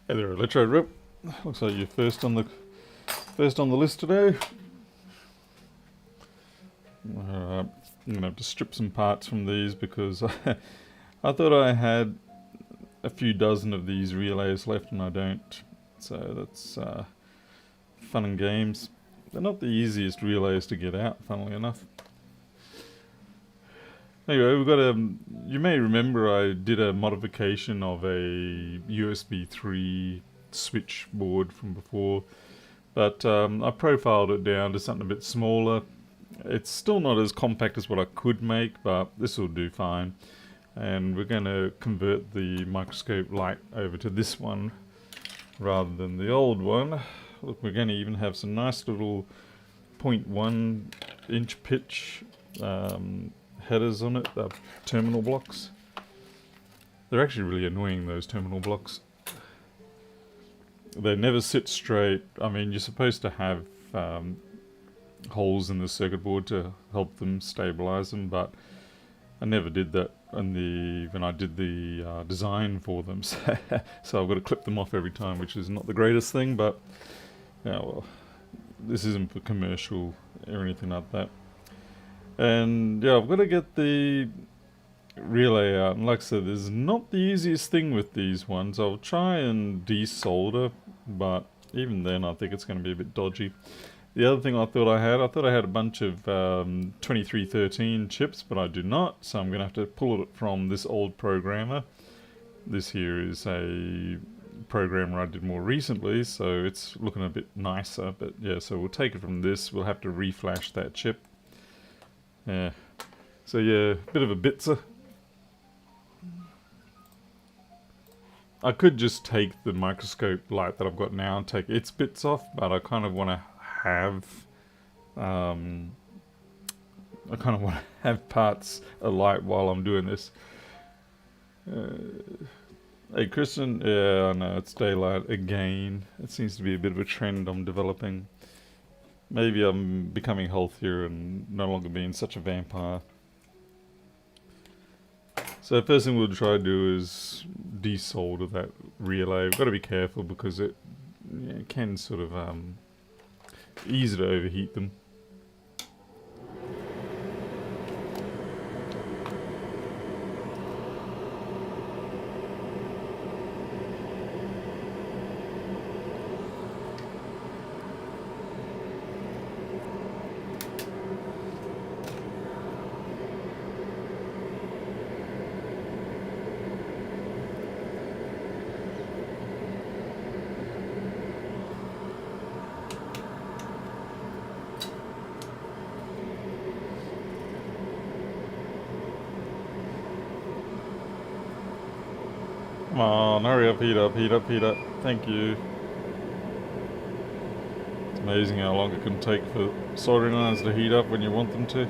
Hey there, Electro Rip. Looks like you're first on the list today. I'm gonna have to strip some parts from these because I thought I had a few dozen of these relays left and I don't. So that's fun and games. They're not the easiest relays to get out, funnily enough. Anyway, we've got you may remember I did a modification of a USB 3 switchboard from before, but I profiled it down to something a bit smaller. It's still not as compact as what I could make, but this will do fine. And we're going to convert the Microscope Lite over to this one rather than the old one. Look, we're going to even have some nice little 0.1 inch pitch headers on it, terminal blocks. They're actually really annoying, those terminal blocks. They never sit straight. I mean, you're supposed to have holes in the circuit board to help them stabilize them, but I never did that when I did the design for them. So I've got to clip them off every time, which is not the greatest thing, but yeah, well, this isn't for commercial or anything like that. And yeah, I've got to get the relay out, and like I said, this is not the easiest thing with these ones. I'll try and desolder, but even then I think it's going to be a bit dodgy. The other thing I thought I had a bunch of 2313 chips, but I do not, so I'm going to have to pull it from this old programmer. This here is a programmer I did more recently, so it's looking a bit nicer, but yeah, so we'll take it from this. We'll have to reflash that chip. Yeah, so yeah, bit of a bitzer. I could just take the Microscope Lite that I've got now and take its bits off, but I kind of want to have parts alight while I'm doing this. Hey Kristen, yeah, I know it's daylight again. It seems to be a bit of a trend I'm developing. Maybe I'm becoming healthier and no longer being such a vampire. So the first thing we'll try to do is desolder that relay. We've got to be careful because it can sort of easy to overheat them. Come on, hurry up, heat up, heat up, heat up. Thank you. It's amazing how long it can take for soldering irons to heat up when you want them to.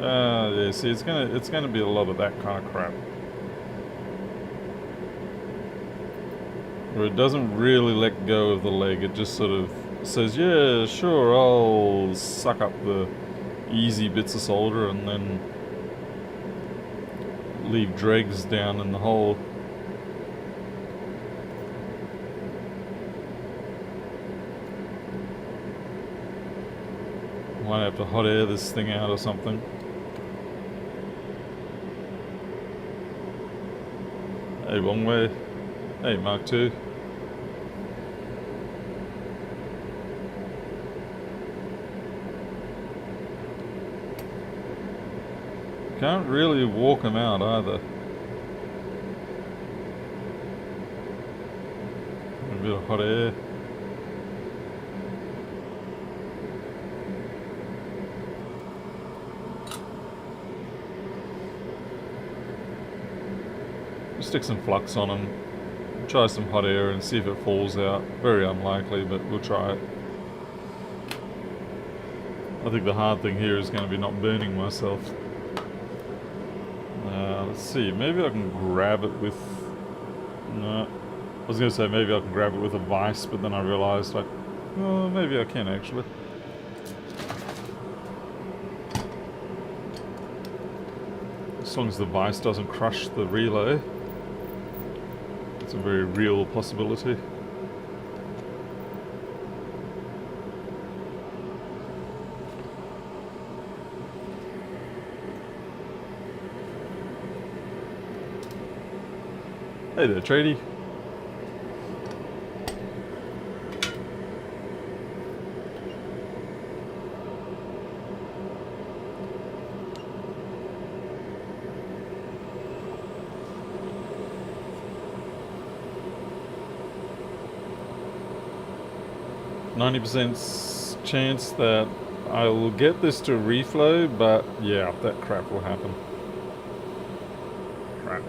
Yeah, see, it's gonna be a lot of that kind of crap. Where it doesn't really let go of the leg, it just sort of says, yeah, sure, I'll suck up the easy bits of solder and then leave dregs down in the hole. Might have to hot air this thing out or something. Hey, wrong way. Hey, Mark II. Can't really walk them out either. A bit of hot air. Stick some flux on them, try some hot air and see if it falls out. Very unlikely, but we'll try it. I think the hard thing here is going to be not burning myself. Let's see, maybe I can grab it with... No, I was going to say maybe I can grab it with a vise, but then I realised, like, oh, maybe I can actually. As long as the vise doesn't crush the relay. It's a very real possibility. Hey there, tradie. %90 chance that I will get this to reflow, but yeah, that crap will happen. Crap.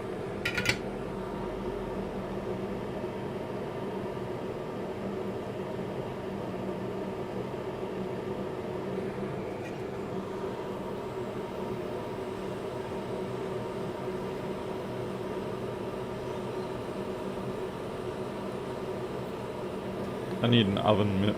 I need an oven mitt.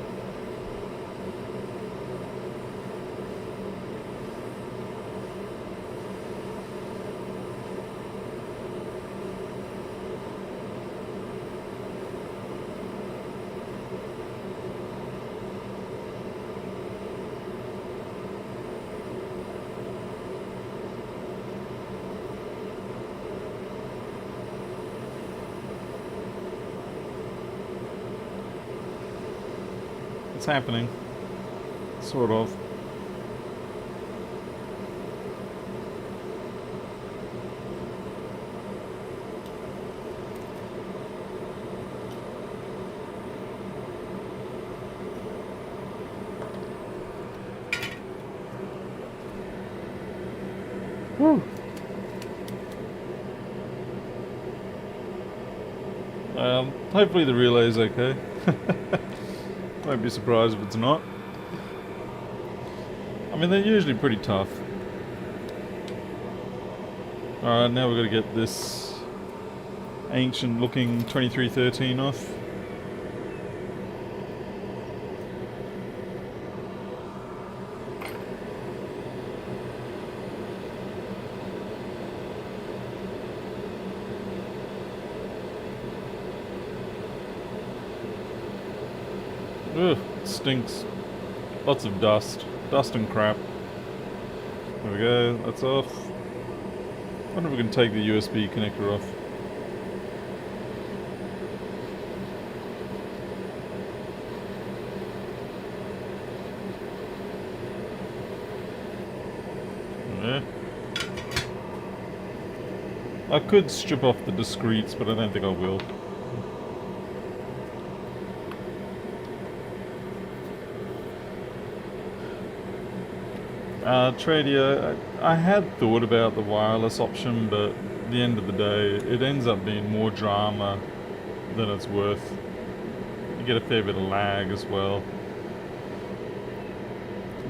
It's happening. Sort of. Whew. Hopefully the relay's okay. Won't be surprised if it's not. I mean, they're usually pretty tough. Alright, now we've got to get this ancient looking 2313 off. Ugh, it stinks. Lots of dust. Dust and crap. There we go, that's off. Wonder if we can take the USB connector off. Yeah. I could strip off the discretes, but I don't think I will. Tradio, I had thought about the wireless option, but at the end of the day, it ends up being more drama than it's worth. You get a fair bit of lag as well.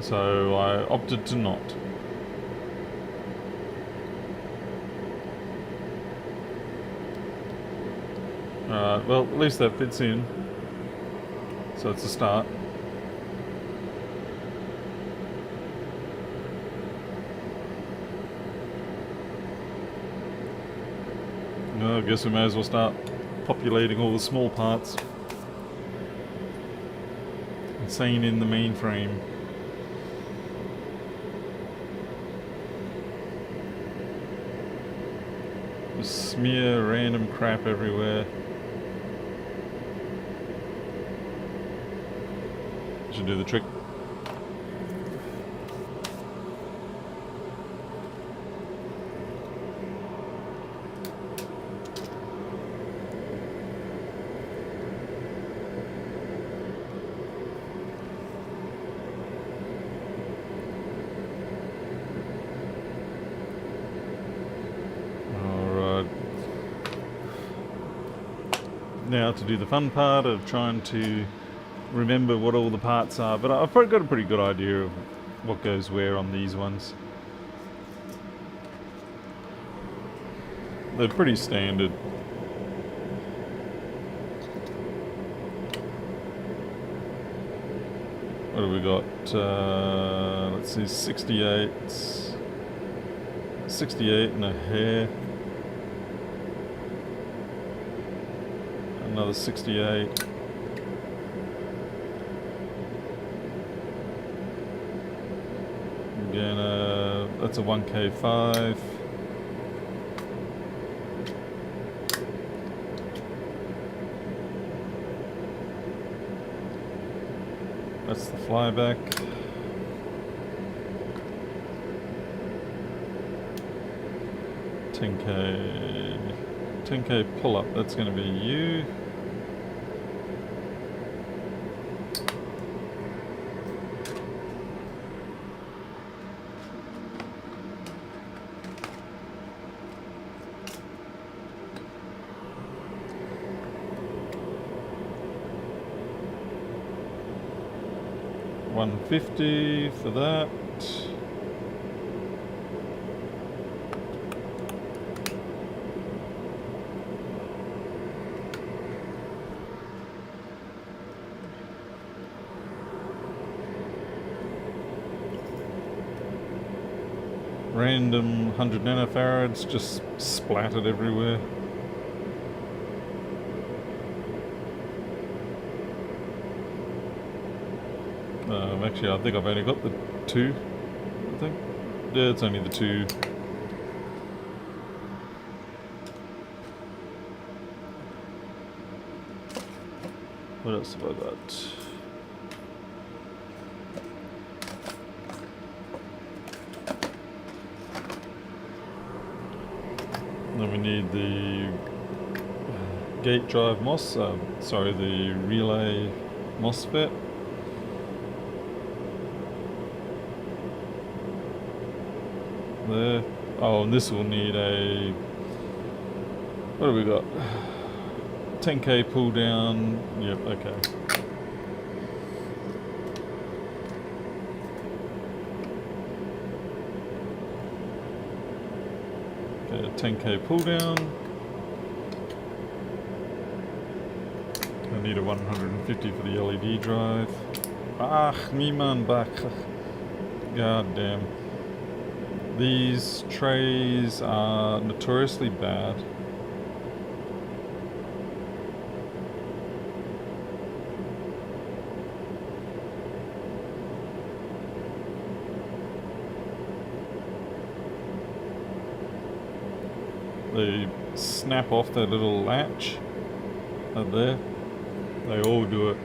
So I opted to not. Alright, well, at least that fits in. So it's a start. I guess we may as well start populating all the small parts. Insane in the mainframe. Just smear random crap everywhere. Should do the trick. Now to do the fun part of trying to remember what all the parts are, but I've probably got a pretty good idea of what goes where on these ones. They're pretty standard. What have we got? Let's see, 68 and a hair. another 68. Again, that's a 1K5. That's the flyback. $10K pull-up, that's going to be you. $150 for that. Random 100 nanofarads just splattered everywhere. Actually, I think I've only got the 2, I think. Yeah, it's only the 2. What else have I got? Then we need the gate drive the relay MOSFET. There. Oh, and this will need a, what do we got? 10K pull down. Yep, okay. Okay, 10K pull down. I need a 150 for the LED drive. Ach, niemand bak. God damn. These trays are notoriously bad. They snap off that little latch up there. They all do it.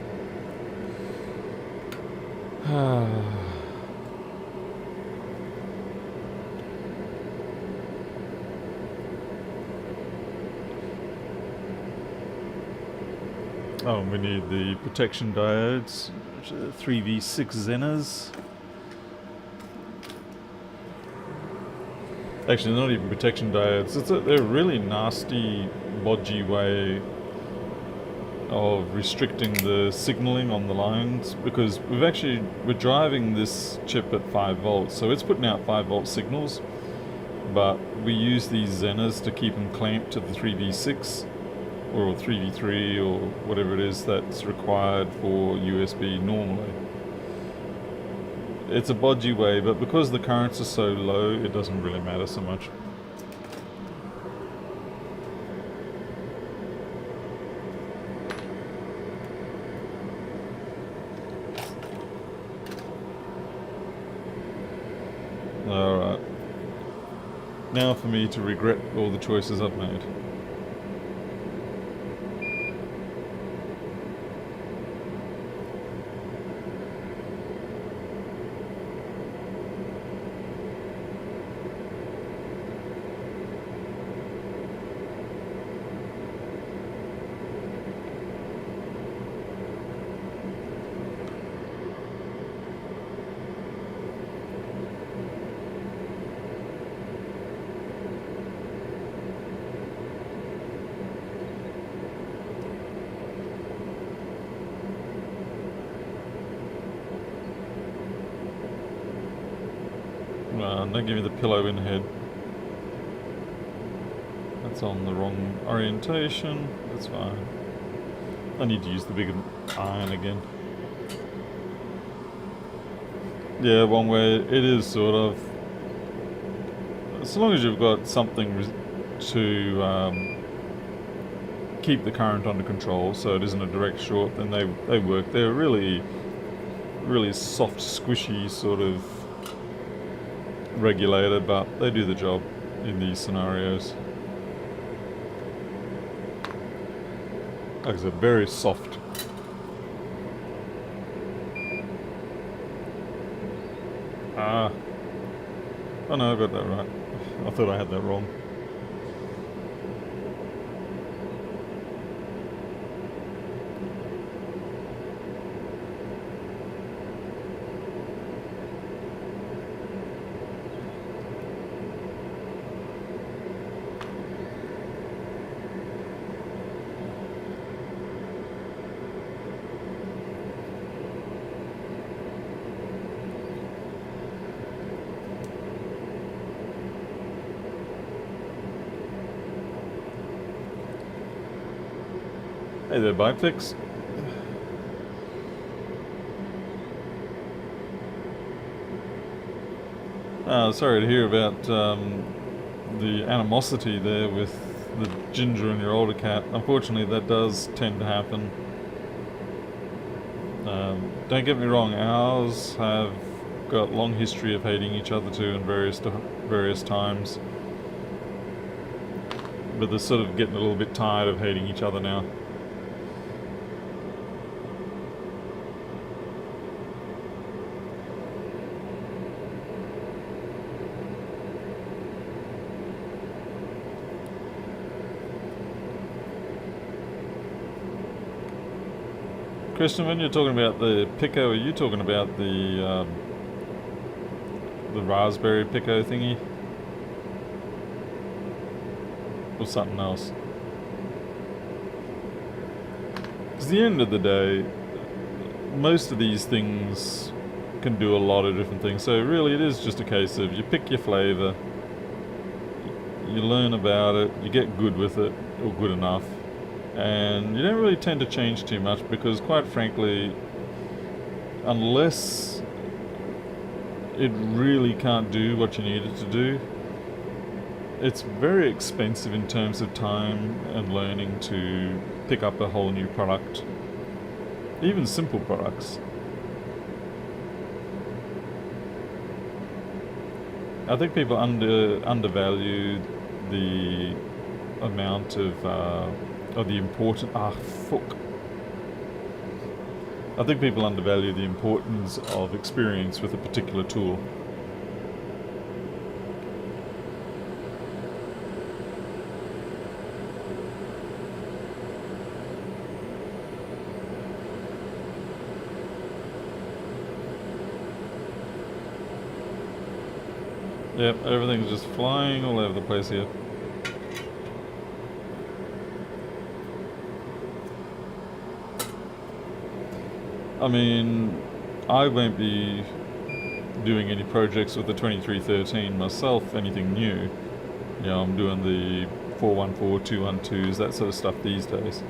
Oh, and we need the protection diodes, which are 3v6 Zenas. Actually, not even protection diodes. They're a really nasty, bodgy way of restricting the signaling on the lines, because we're driving this chip at 5 volts, so it's putting out 5 volt signals, but we use these Zenas to keep them clamped to the 3v6 or 3v3 or whatever it is that's required for USB normally. It's a bodgy way, but because the currents are so low, it doesn't really matter so much. Alright. Now for me to regret all the choices I've made. Don't give me the pillow in head. That's on the wrong orientation. That's fine. I need to use the bigger iron again. Yeah, one way it is sort of. As long as you've got something to keep the current under control so it isn't a direct short, then they work. They're really soft, squishy sort of regulator, but they do the job in these scenarios. Like I said, very soft. Oh no, I got that right. I thought I had that wrong. Hey there, Bike Fix. Sorry to hear about the animosity there with the Ginger and your older cat. Unfortunately, that does tend to happen. Don't get me wrong, ours have got long history of hating each other too in various times. But they're sort of getting a little bit tired of hating each other now. Christian, when you're talking about the Pico, are you talking about the Raspberry Pico thingy? Or something else? Because at the end of the day, most of these things can do a lot of different things. So really it is just a case of you pick your flavour, you learn about it, you get good with it, or good enough. And you don't really tend to change too much because, quite frankly, unless it really can't do what you need it to do, it's very expensive in terms of time and learning to pick up a whole new product, even simple products. I think people undervalue the amount of the important... I think people undervalue the importance of experience with a particular tool. Yep, everything's just flying all over the place here. I mean, I won't be doing any projects with the 2313 myself, anything new. You know, I'm doing the 414, 212s, that sort of stuff these days.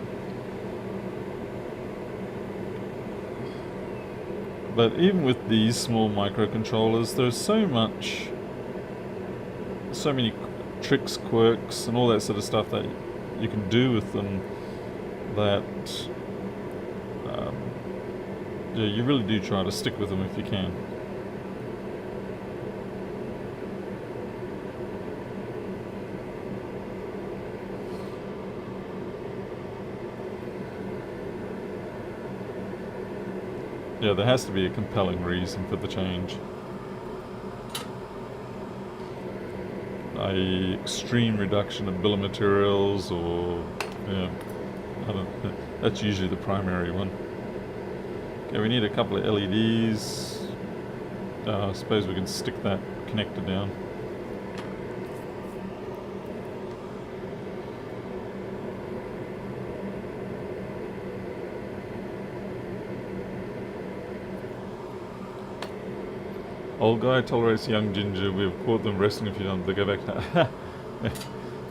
But even with these small microcontrollers, there's so many tricks, quirks, and all that sort of stuff that you can do with them that yeah, you really do try to stick with them if you can. Yeah, there has to be a compelling reason for the change. A extreme reduction of bill of materials, or yeah, I don't know. That's usually the primary one. Okay, we need a couple of LEDs. I suppose we can stick that connector down. Old guy tolerates young ginger. We've caught them resting a few times. They go back.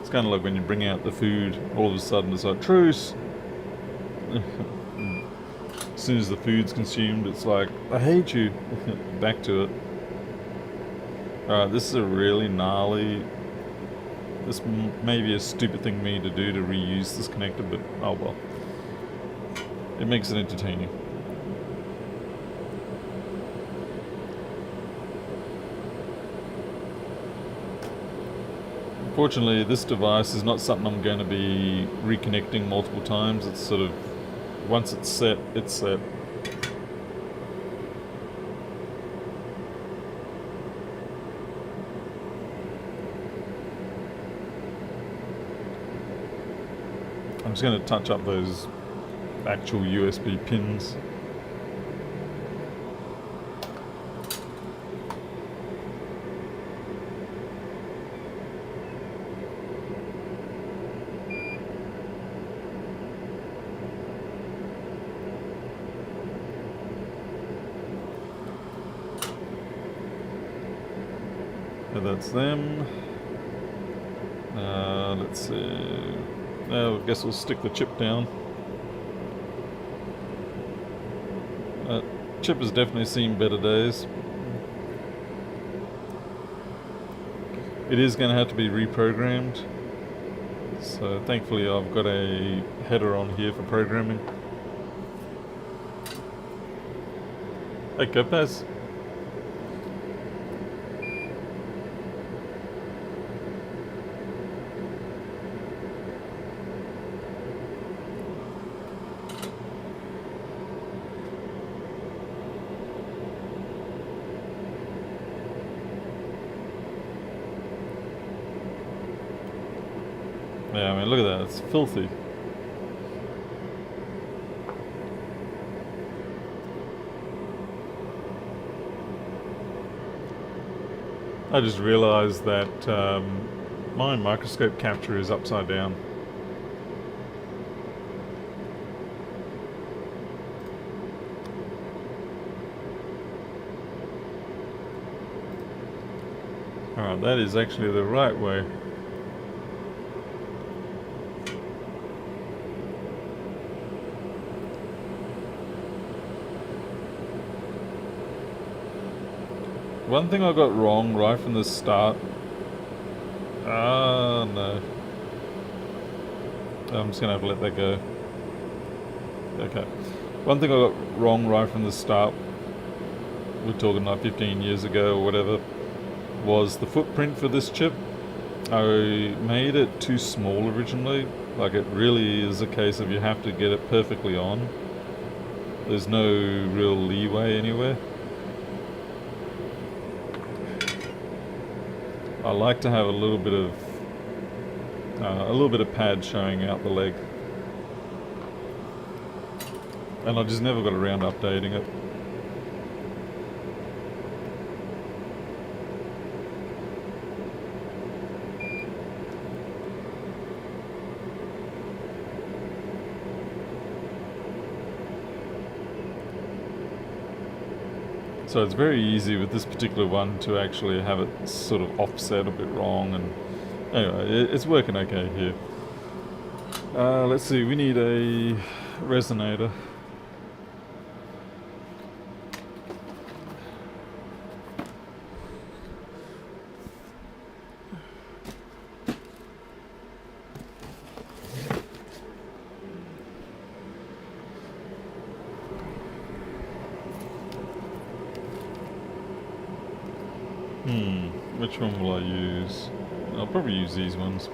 It's kind of like when you bring out the food. All of a sudden, it's like truce. As soon as the food's consumed, it's like, I hate you. Back to it. Alright, this is a really gnarly this may be a stupid thing for me to do to reuse this connector, but oh well. It makes it entertaining. Fortunately, this device is not something I'm going to be reconnecting multiple times. It's sort of, once it's set, it's set. I'm just going to touch up those actual USB pins. So that's them. Let's see. I guess we'll stick the chip down. Chip has definitely seen better days. It is going to have to be reprogrammed. So thankfully I've got a header on here for programming. Hey, go Paz. Yeah, I mean, look at that, it's filthy. I just realized that my microscope capture is upside down. Alright, that is actually the right way. One thing I got wrong right from the start. No. I'm just gonna have to let that go. Okay. One thing I got wrong right from the start, we're talking like 15 years ago or whatever, was the footprint for this chip. I made it too small originally. Like, it really is a case of you have to get it perfectly on. There's no real leeway anywhere. I like to have a little bit of pad showing out the leg, and I just never got around to updating it. So it's very easy with this particular one to actually have it sort of offset a bit wrong, and anyway, it's working okay here. Let's see, we need a resonator. Which one will I use? I'll probably use these ones.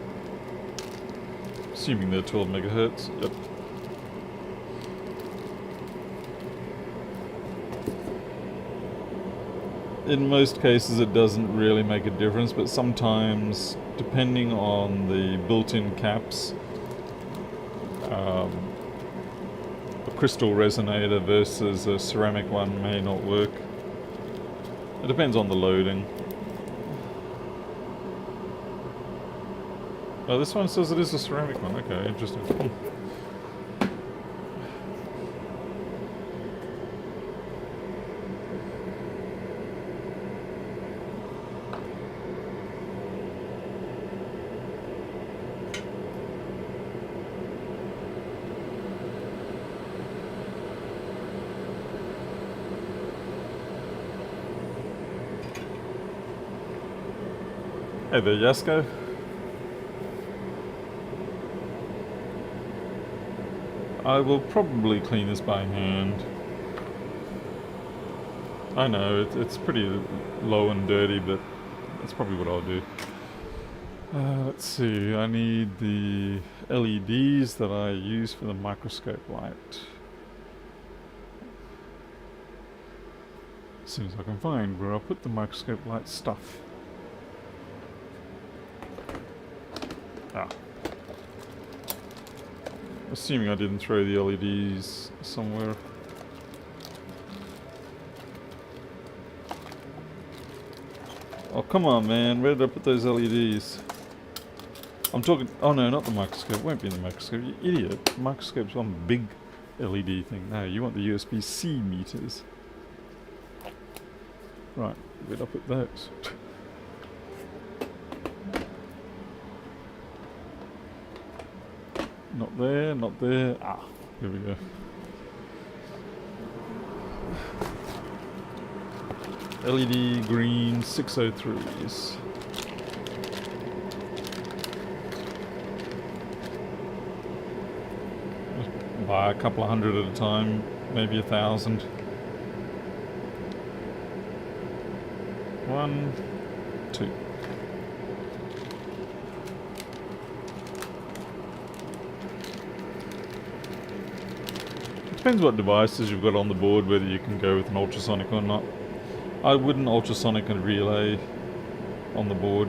Assuming they're 12 megahertz. Yep. In most cases it doesn't really make a difference, but sometimes, depending on the built-in caps, a crystal resonator versus a ceramic one may not work. It depends on the loading. Oh, this one says it is a ceramic one. Okay, interesting. Hey there, Yasko. I will probably clean this by hand. I know, it's pretty low and dirty, but that's probably what I'll do. Let's see, I need the LEDs that I use for the microscope light. As soon as I can find where I'll put the microscope light stuff. Ah. Assuming I didn't throw the LEDs somewhere. Oh, come on, man. Where did I put those LEDs? I'm talking... Oh, no, not the microscope. It won't be in the microscope. You idiot. The microscope's one big LED thing. No, you want the USB-C meters. Right. Where did I put those? Not there, not there. Ah, here we go. LED green 603s. Buy a couple of hundred at a time, maybe 1,000. 1, 2. Depends what devices you've got on the board, whether you can go with an ultrasonic or not. I wouldn't ultrasonic a relay on the board.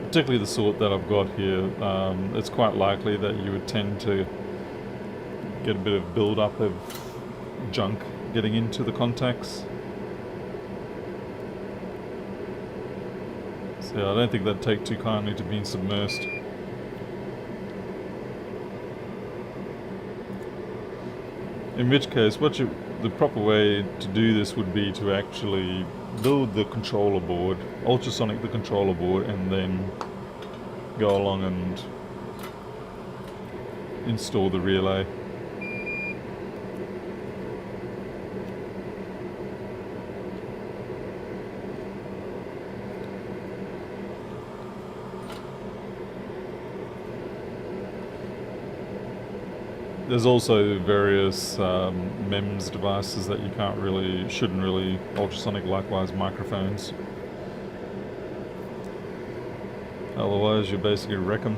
Particularly the sort that I've got here, it's quite likely that you would tend to get a bit of build-up of junk getting into the contacts. So I don't think that'd take too kindly to being submersed. In which case, the proper way to do this would be to actually build the controller board, ultrasonic the controller board, and then go along and install the relay. There's also various MEMS devices that you shouldn't really ultrasonic, likewise microphones. Otherwise you basically wreck them.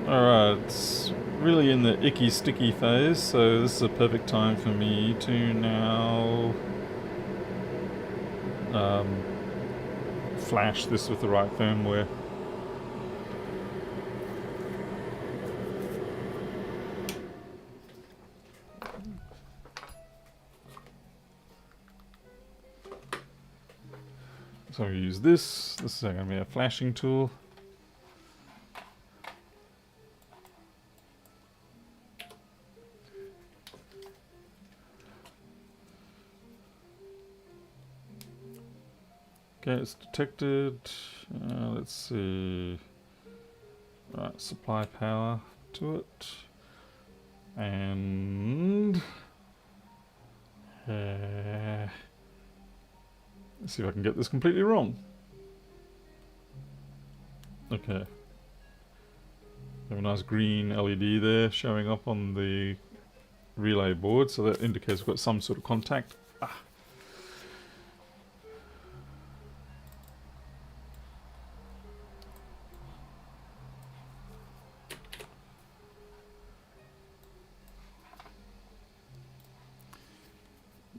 Alright, it's really in the icky sticky phase, so this is a perfect time for me to now flash this with the right firmware. So we use this. This is going to be a flashing tool. Okay, it's detected. Let's see. Right, supply power to it. And let's see if I can get this completely wrong. Okay. Have a nice green LED there showing up on the relay board, so that indicates we've got some sort of contact. Ah.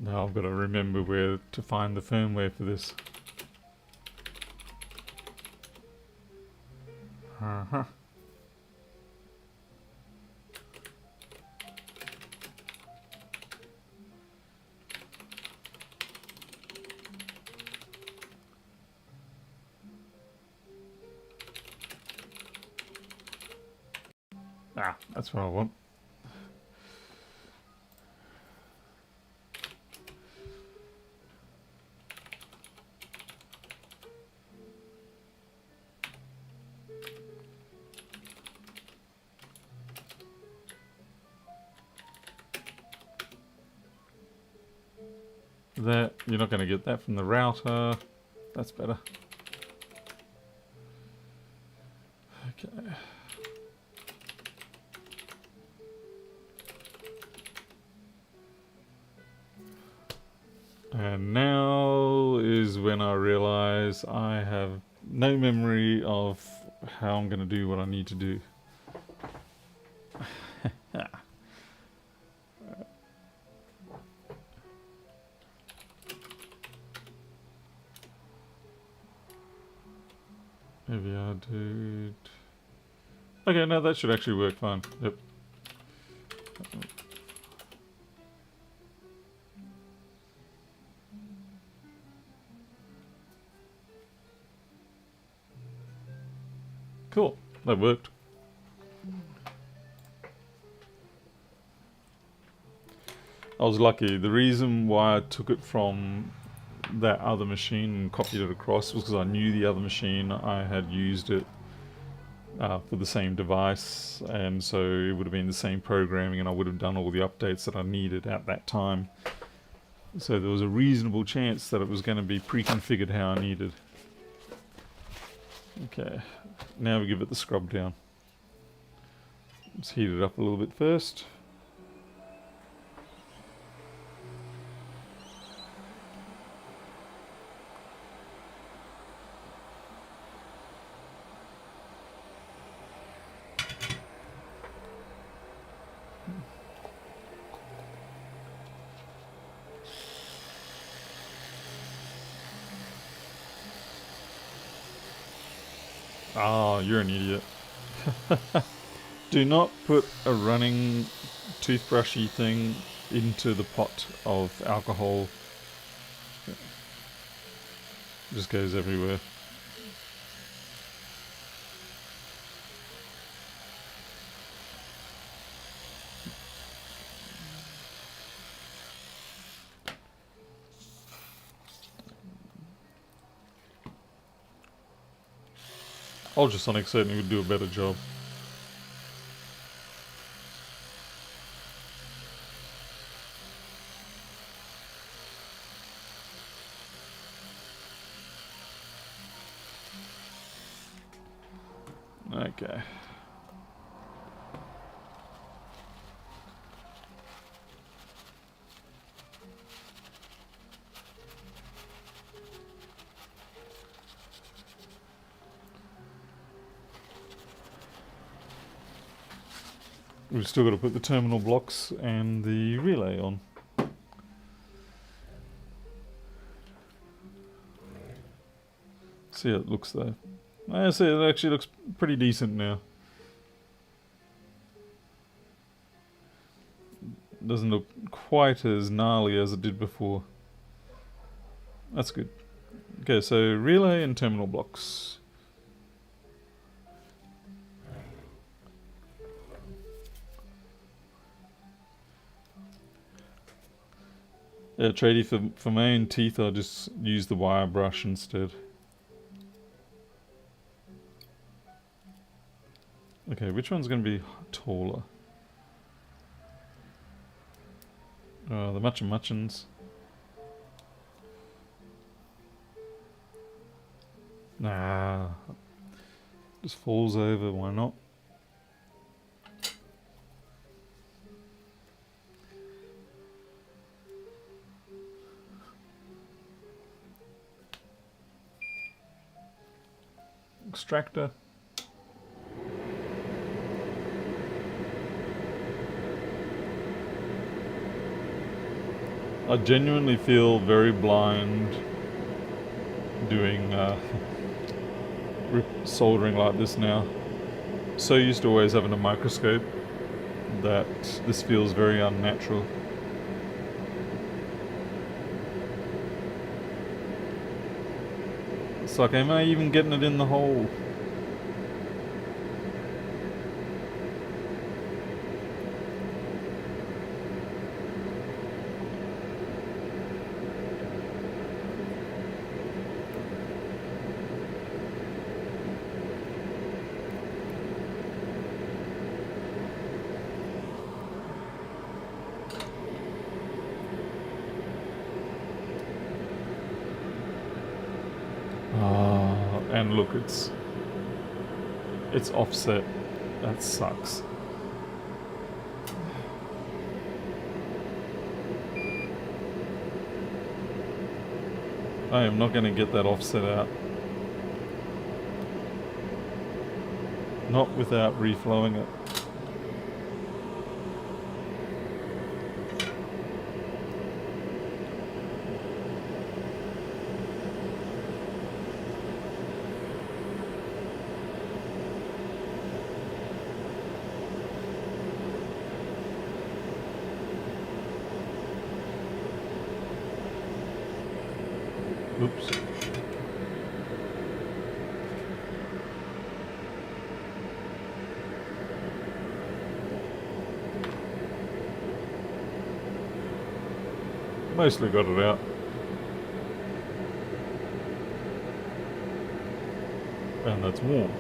Now I've got to remember where to find the firmware for this. Uh-huh. Ah, that's what I want. That you're not going to get that from the router. That's better. Okay. And now is when I realize I have no memory of how I'm going to do what I need to do. Maybe I'll do it. Okay, no, that should actually work fine. Yep. Cool, that worked. I was lucky. The reason why I took it from that other machine and copied it across was because I knew the other machine. I had used it for the same device, and so it would have been the same programming, and I would have done all the updates that I needed at that time. So there was a reasonable chance that it was going to be pre-configured how I needed. Okay, now we give it the scrub down. Let's heat it up a little bit first. Ah, you're an idiot. Do not put a running toothbrushy thing into the pot of alcohol. It just goes everywhere. Ultrasonic certainly would do a better job. Okay. We've still got to put the terminal blocks and the relay on. See how it looks though. I see it actually looks pretty decent now. Doesn't look quite as gnarly as it did before. That's good. Okay, so relay and terminal blocks. Yeah, Tradie, for my own teeth, I'll just use the wire brush instead. Okay, which one's going to be taller? The Muchins. Nah. Just falls over, why not? Extractor. I genuinely feel very blind doing soldering like this now. So used to always having a microscope that this feels very unnatural. It's like, am I even getting it in the hole? And look, it's offset. That sucks. I am not going to get that offset out. Not without reflowing it. Oops. Mostly got it out. And that's warm.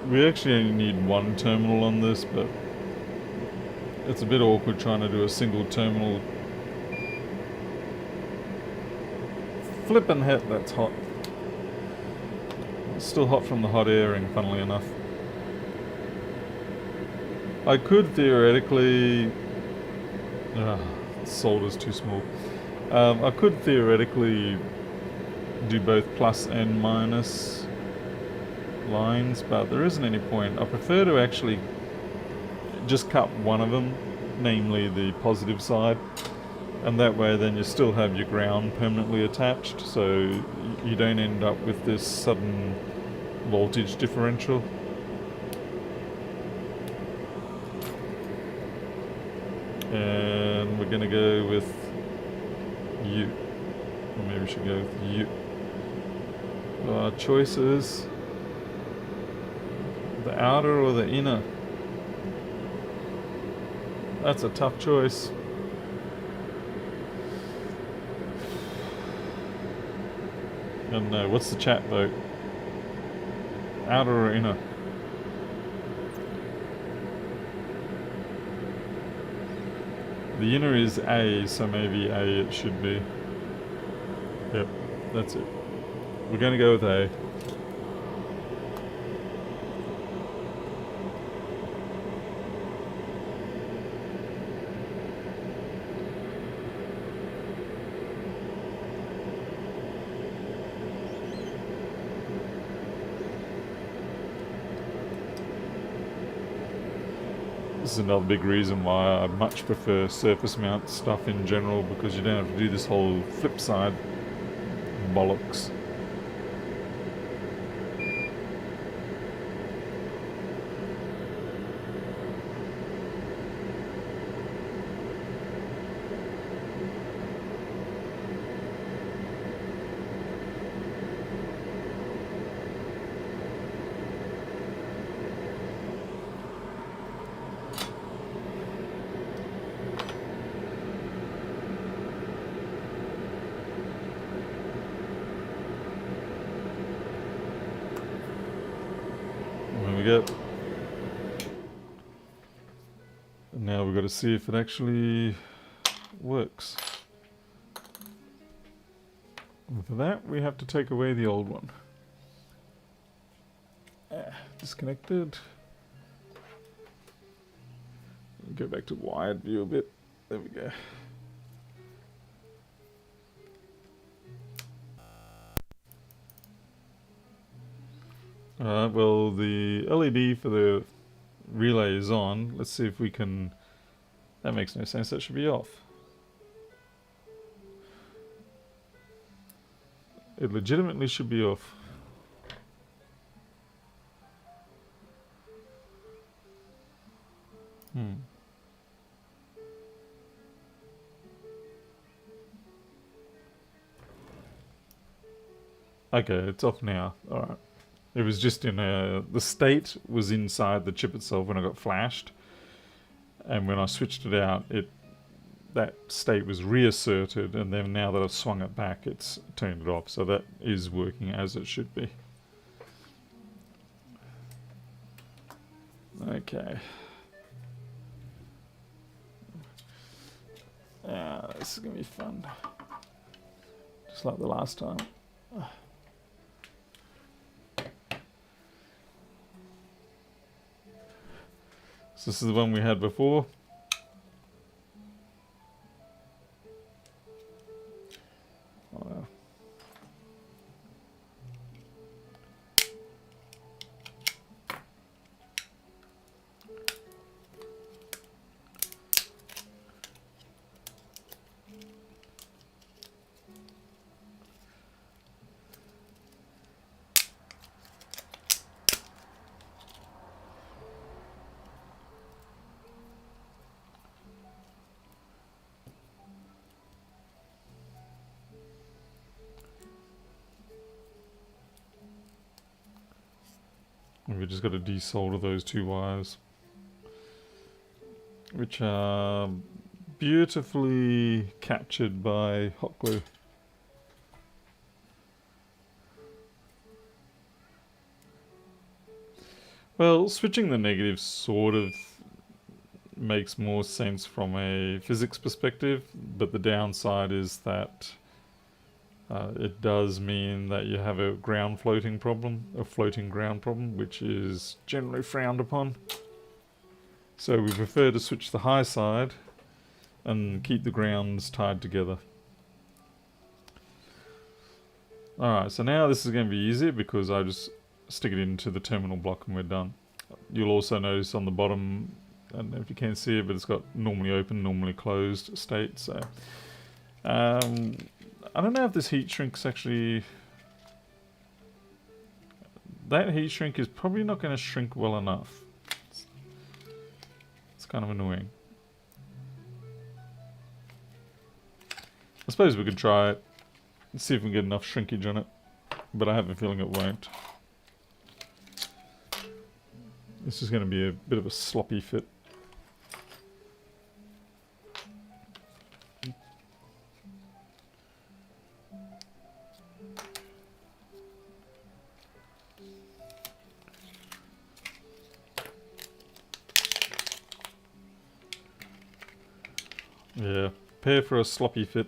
We actually only need one terminal on this, but it's a bit awkward trying to do a single terminal. Flippin' heck, that's hot. It's still hot from the hot airing, funnily enough. I could theoretically... solder's too small. I could theoretically do both plus and minus lines, but there isn't any point. I prefer to actually just cut one of them, namely the positive side, and that way then you still have your ground permanently attached, so you don't end up with this sudden voltage differential. And we're going to go with U, or maybe we should go with U. Our choices: the outer or the inner? That's a tough choice. I don't know. What's the chat vote? Outer or inner? The inner is A, so maybe A it should be. Yep, that's it. We're going to go with A. This is another big reason why I much prefer surface mount stuff in general, because you don't have to do this whole flip side bollocks. And now we've got to see if it actually works. And for that, we have to take away the old one. Disconnected. Go back to wide view a bit. There we go. Alright, well, the LED for the relay is on. Let's see if we can... That makes no sense, that should be off. It legitimately should be off. Okay, it's off now. Alright. It was just in the state was inside the chip itself when I got flashed. and when I switched it out, that state was reasserted, and then now that I've swung it back, it's turned it off. So that is working as it should be. Okay. This is going to be fun. Just like the last time. So this is the one we had before. And we just got to desolder those two wires, which are beautifully captured by hot glue. Well, switching the negatives sort of makes more sense from a physics perspective, but the downside is that it does mean that you have a floating ground problem, which is generally frowned upon. So we prefer to switch the high side and keep the grounds tied together. Alright, so now this is going to be easier because I just stick it into the terminal block and we're done. You'll also notice on the bottom, I don't know if you can see it, but it's got normally open, normally closed state. So I don't know if this heat shrink's actually... That heat shrink is probably not going to shrink well enough. It's kind of annoying. I suppose we could try it and see if we can get enough shrinkage on it, but I have a feeling it won't. This is going to be a bit of a sloppy fit. Yeah, prepare for a sloppy fit.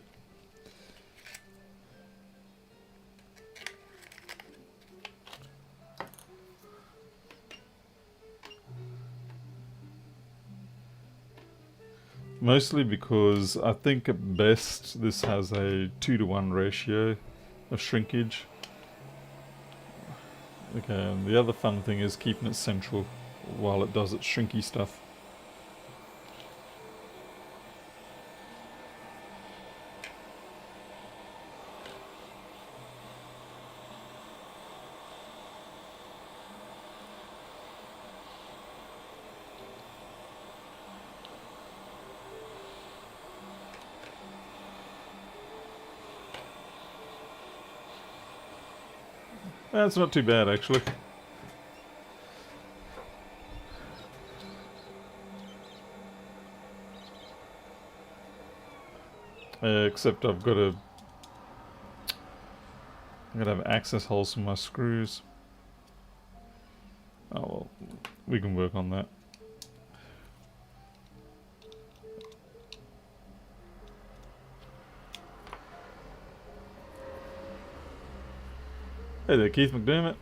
Mostly because I think at best this has a 2-to-1 ratio of shrinkage. Okay, and the other fun thing is keeping it central while it does its shrinky stuff. That's not too bad, actually. Except I'm gonna have access holes for my screws. Oh well, we can work on that. Hey there, Keith McDermott.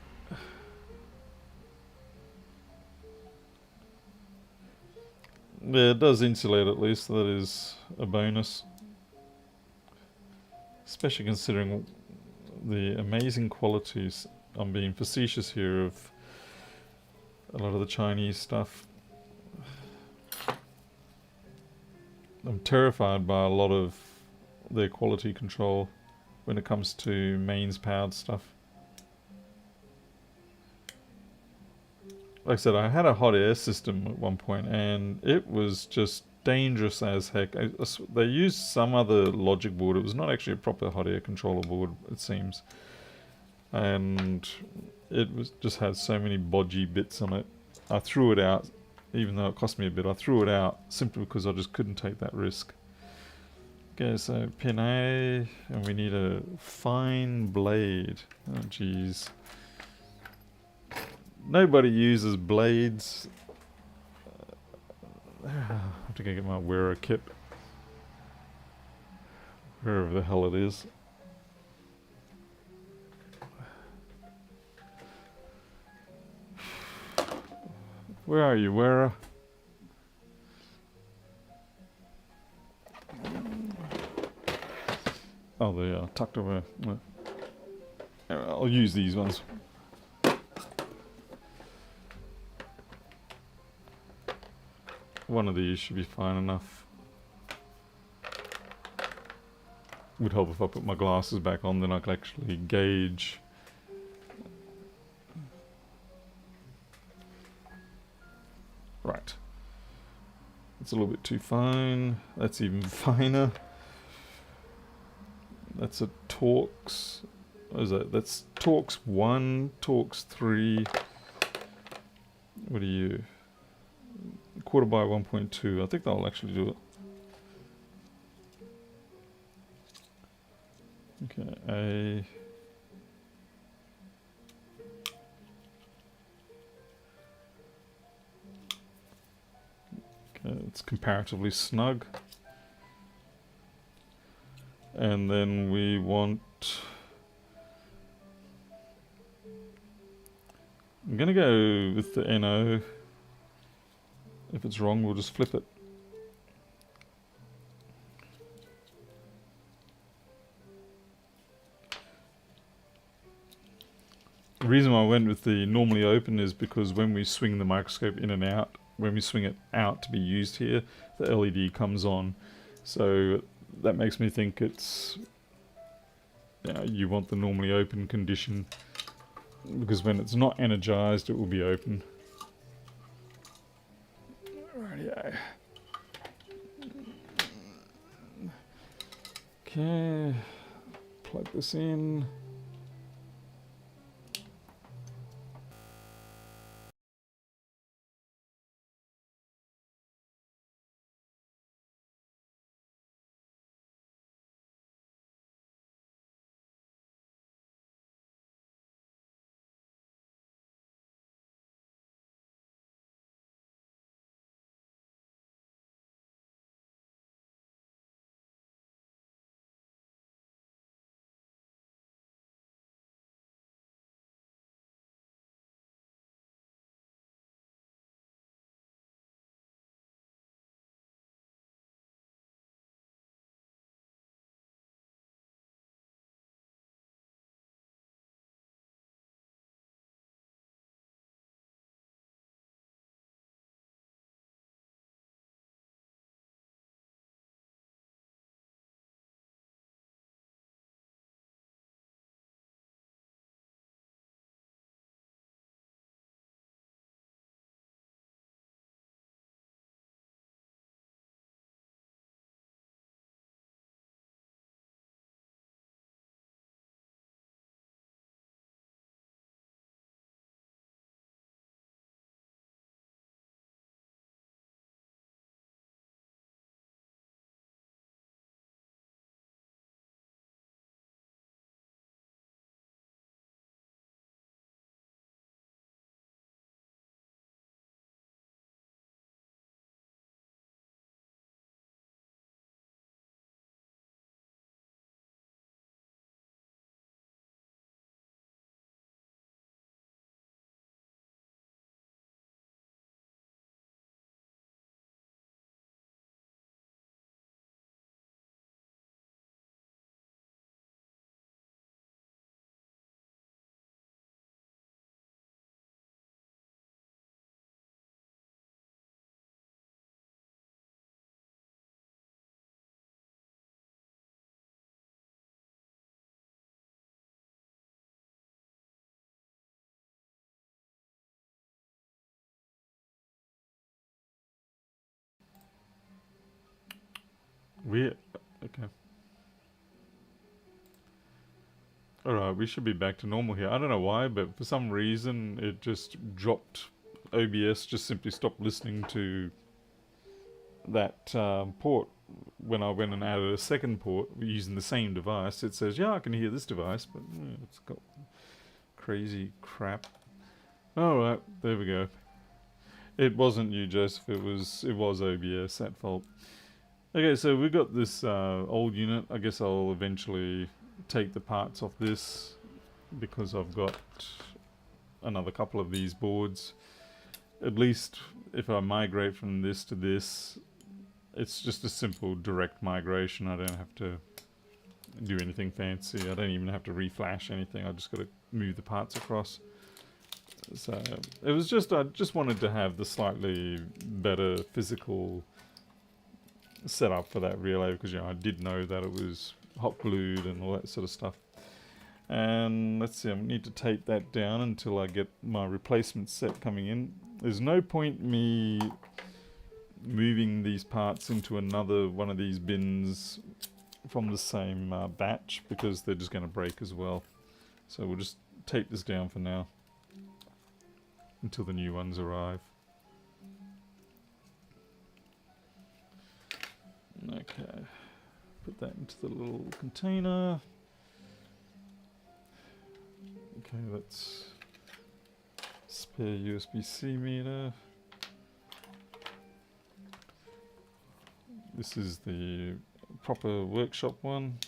Yeah, it does insulate at least, so that is a bonus. Especially considering the amazing qualities, I'm being facetious here, of a lot of the Chinese stuff. I'm terrified by a lot of their quality control when it comes to mains powered stuff. Like I said, I had a hot air system at one point and it was just dangerous as heck. They used some other logic board. It was not actually a proper hot air controller board, it seems. And it was just had so many bodgy bits on it. I threw it out even though it cost me a bit. I threw it out simply because I just couldn't take that risk. Okay, so pin A, and we need a fine blade. Oh jeez. Nobody uses blades. I have to go get my wearer kit. Wherever the hell it is. Where are you, wearer? Oh, they are tucked away. I'll use these ones. One of these should be fine enough. Would help if I put my glasses back on, then I could actually gauge. Right. That's a little bit too fine. That's even finer. That's a Torx. What is that? That's Torx 1, Torx 3. What are you? Quarter by 1.2. I think that'll actually do it. Okay, okay, it's comparatively snug. And then we want... I'm gonna go with the NO. If it's wrong, we'll just flip it. The reason why I went with the normally open is because when we swing the microscope in and out, when we swing it out to be used here, the LED comes on. So that makes me think it's, you want the normally open condition, because when it's not energized, it will be open. Rightio. Okay, plug this in. Okay. Alright, we should be back to normal here. I don't know why, but for some reason it just dropped OBS just simply stopped listening to that port. When I went and added a second port using the same device, it says, yeah, I can hear this device, but it's got crazy crap. Alright, there we go. It wasn't you, Joseph, it was OBS at fault. Okay, so we've got this old unit. I guess I'll eventually take the parts off this because I've got another couple of these boards. At least if I migrate from this to this, it's just a simple direct migration. I don't have to do anything fancy. I don't even have to reflash anything. I just got to move the parts across. So it was just, I just wanted to have the slightly better physical setup for that relay, because I did know that it was hot glued and all that sort of stuff. And let's see, I need to tape that down until I get my replacement set coming in. There's no point me moving these parts into another one of these bins from the same batch, because they're just going to break as well. So we'll just tape this down for now until the new ones arrive. Okay, put that into the little container. Okay, that's spare USB-C meter. This is the proper workshop one.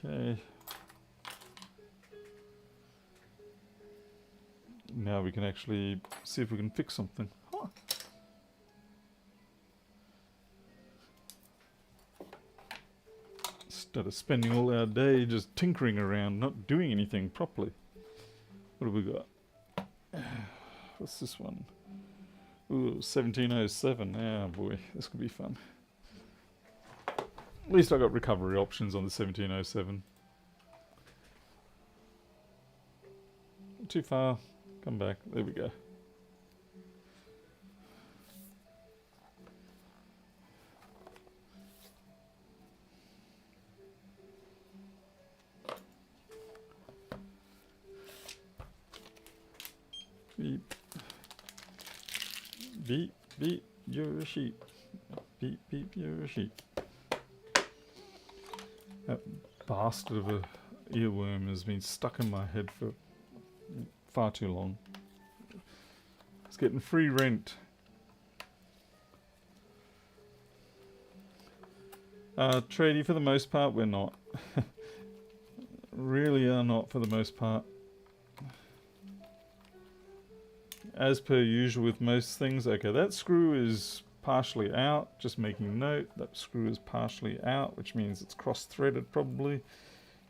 Okay. Now we can actually see if we can fix something. Huh. Instead of spending all our day just tinkering around, not doing anything properly. What have we got? What's this one? Ooh, 1707. Ah, boy, this could be fun. At least I got recovery options on the 1707. Too far. Come back. There we go. Beep. Beep, beep, you're a sheep. Beep, beep, you're a sheep. That bastard of a earworm has been stuck in my head for far too long. It's getting free rent. Tradie, for the most part, we're not. Really are not for the most part. As per usual with most things. Okay, that screw is partially out. Just making note, that screw is partially out, which means it's cross-threaded probably.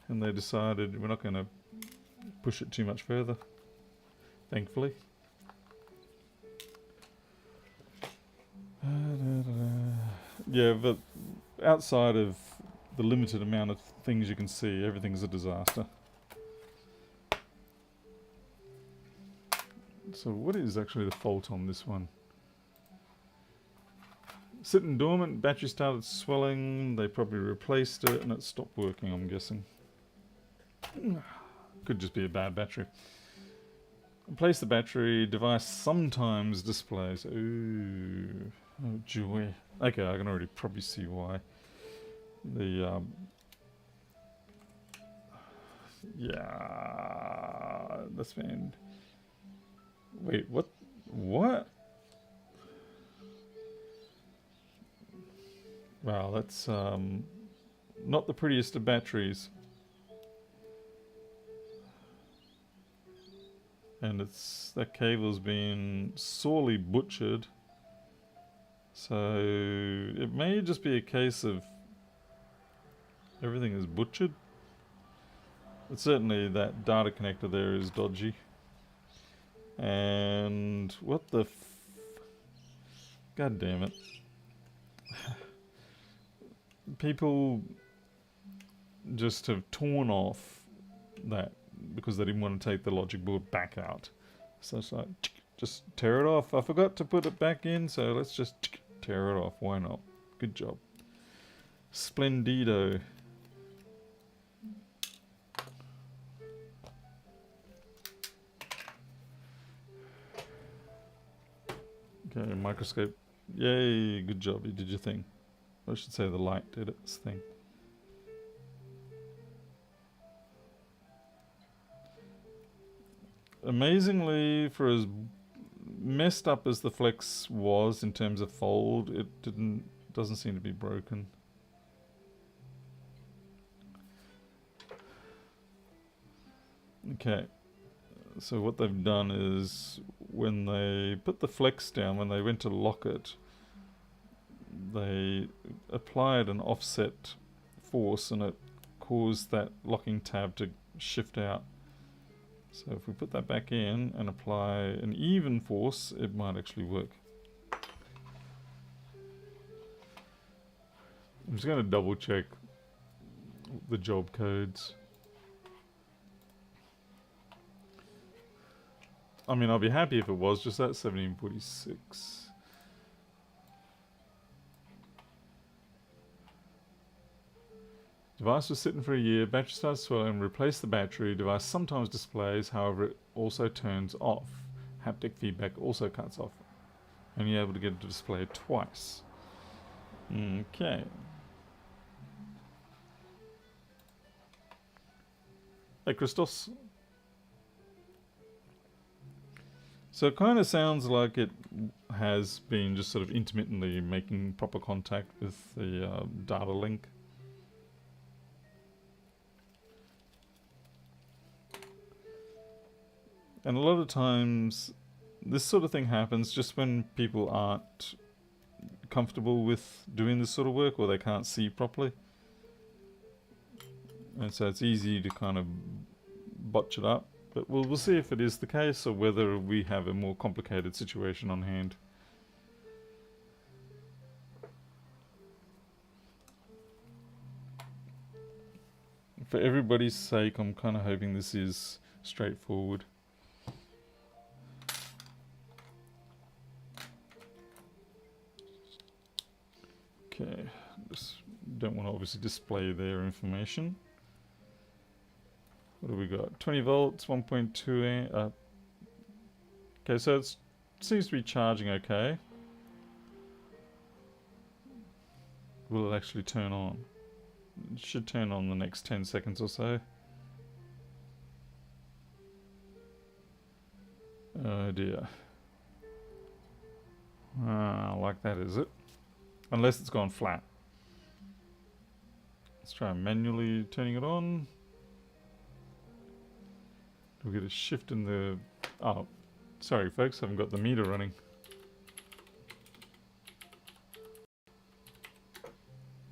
And they decided we're not going to push it too much further, thankfully. Yeah, but outside of the limited amount of things you can see, everything's a disaster. So what is actually the fault on this one? Sitting dormant, battery started swelling, they probably replaced it and it stopped working, I'm guessing. Could just be a bad battery. Replace the battery, device sometimes displays. Ooh, oh joy. Okay, I can already probably see why. The, yeah, that's been... Wait, what? What? Wow, that's not the prettiest of batteries. And it's, that cable's been sorely butchered. So it may just be a case of everything is butchered. But certainly that data connector there is dodgy. And what the God damn it. People just have torn off that because they didn't want to take the logic board back out. So it's like, just tear it off. I forgot to put it back in, so let's just tear it off. Why not? Good job. Splendido. Okay, microscope. Yay, good job, you did your thing. I should say the light did its thing. Amazingly, for as messed up as the flex was in terms of fold, it doesn't seem to be broken. Okay, so what they've done is when they put the flex down, when they went to lock it, they applied an offset force and it caused that locking tab to shift out. So if we put that back in and apply an even force, it might actually work. I'm just going to double check the job codes. I mean, I'll be happy if it was just that 1746. Device was sitting for a year, battery starts swelling, replace the battery. Device sometimes displays, however it also turns off. Haptic feedback also cuts off. Only able to get it to display twice. Okay. Hey Christos. So it kind of sounds like it has been just sort of intermittently making proper contact with the data link. And a lot of times, this sort of thing happens just when people aren't comfortable with doing this sort of work or they can't see properly. And so it's easy to kind of botch it up. But we'll see if it is the case or whether we have a more complicated situation on hand. For everybody's sake, I'm kind of hoping this is straightforward. Okay, just don't want to obviously display their information. What do we got? 20 volts, 1.2 amp. Okay, so it seems to be charging okay. Will it actually turn on? It should turn on the next 10 seconds or so. Oh dear. Like that, is it? Unless it's gone flat. Let's try manually turning it on. We'll get a shift in the... Oh, sorry folks, I haven't got the meter running.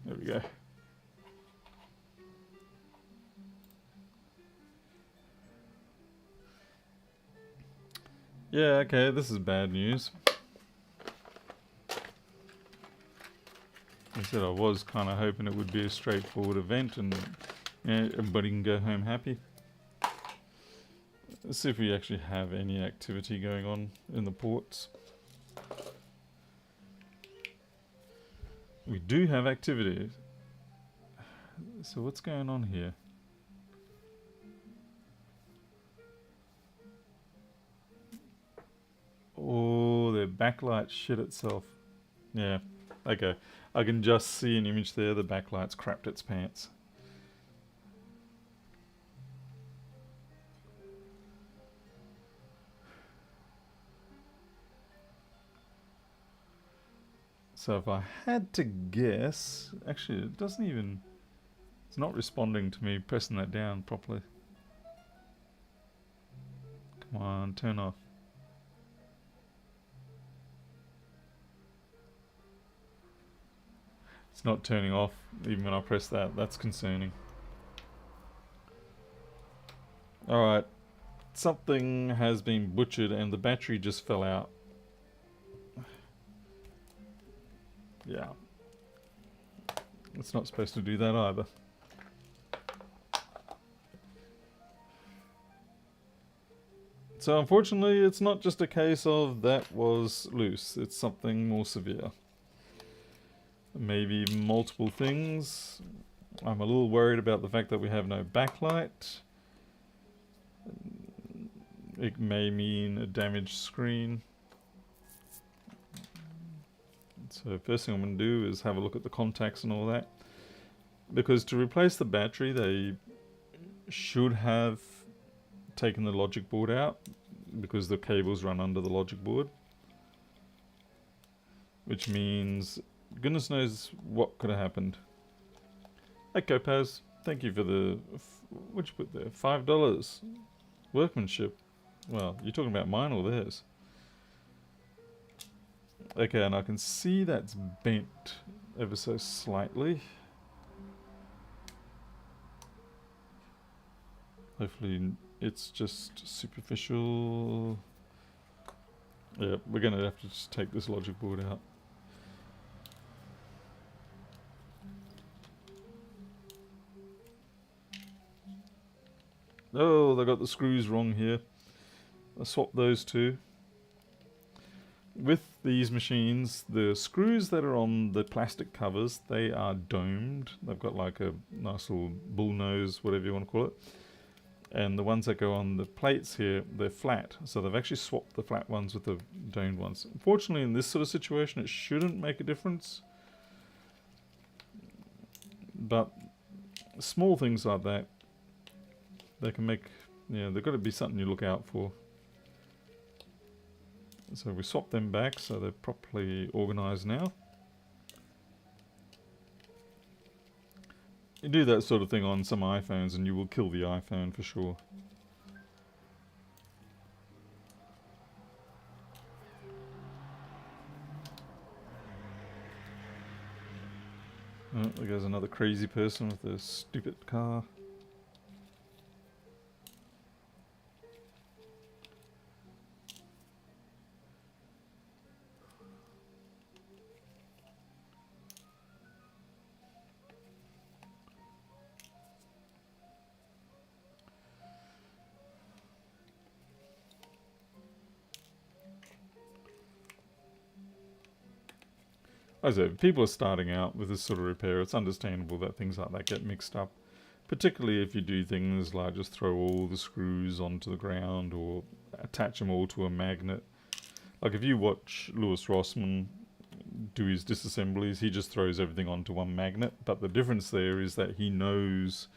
There we go. Yeah, okay, this is bad news. I said I was kind of hoping it would be a straightforward event and yeah, everybody can go home happy. Let's see if we actually have any activity going on in the ports. We do have activity. So what's going on here? Oh, the backlight shit itself. Yeah, okay. I can just see an image there. The backlight's crapped its pants. So if I had to guess, actually it doesn't even, it's not responding to me pressing that down properly. Come on, turn off. It's not turning off even when I press that. That's concerning. Alright, something has been butchered and the battery just fell out. Yeah. It's not supposed to do that either. So unfortunately, it's not just a case of that was loose. It's something more severe. Maybe multiple things. I'm a little worried about the fact that we have no backlight. It may mean a damaged screen. So first thing I'm going to do is have a look at the contacts and all that. Because to replace the battery, they should have taken the logic board out, because the cables run under the logic board. Which means goodness knows what could have happened. Hey Copaz, thank you for the... what'd you put there? $5. Workmanship. Well, you're talking about mine or theirs? Okay, and I can see that's bent ever so slightly. Hopefully it's just superficial. Yeah, we're going to have to just take this logic board out. Oh, they got the screws wrong here. I swapped those two. With these machines, the screws that are on the plastic covers, they are domed. They've got like a nice little bull nose, whatever you want to call it. And the ones that go on the plates here, they're flat. So they've actually swapped the flat ones with the domed ones. Unfortunately, in this sort of situation, it shouldn't make a difference. But small things like that, they can make, yeah, they've got to be something you look out for. So we swap them back so they're properly organized now. You do that sort of thing on some iPhones and you will kill the iPhone for sure. Oh, there goes another crazy person with a stupid car. As I said, if people are starting out with this sort of repair, it's understandable that things like that get mixed up. Particularly if you do things like just throw all the screws onto the ground or attach them all to a magnet. Like if you watch Louis Rossmann do his disassemblies, he just throws everything onto one magnet. But the difference there is that he knows,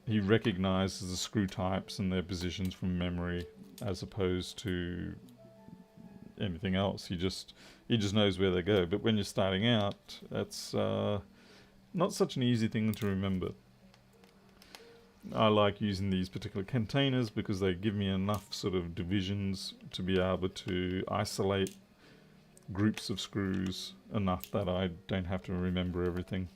he recognizes the screw types and their positions from memory as opposed to anything else. He just knows where they go. But when you're starting out, that's not such an easy thing to remember. I like using these particular containers because they give me enough sort of divisions to be able to isolate groups of screws enough that I don't have to remember everything.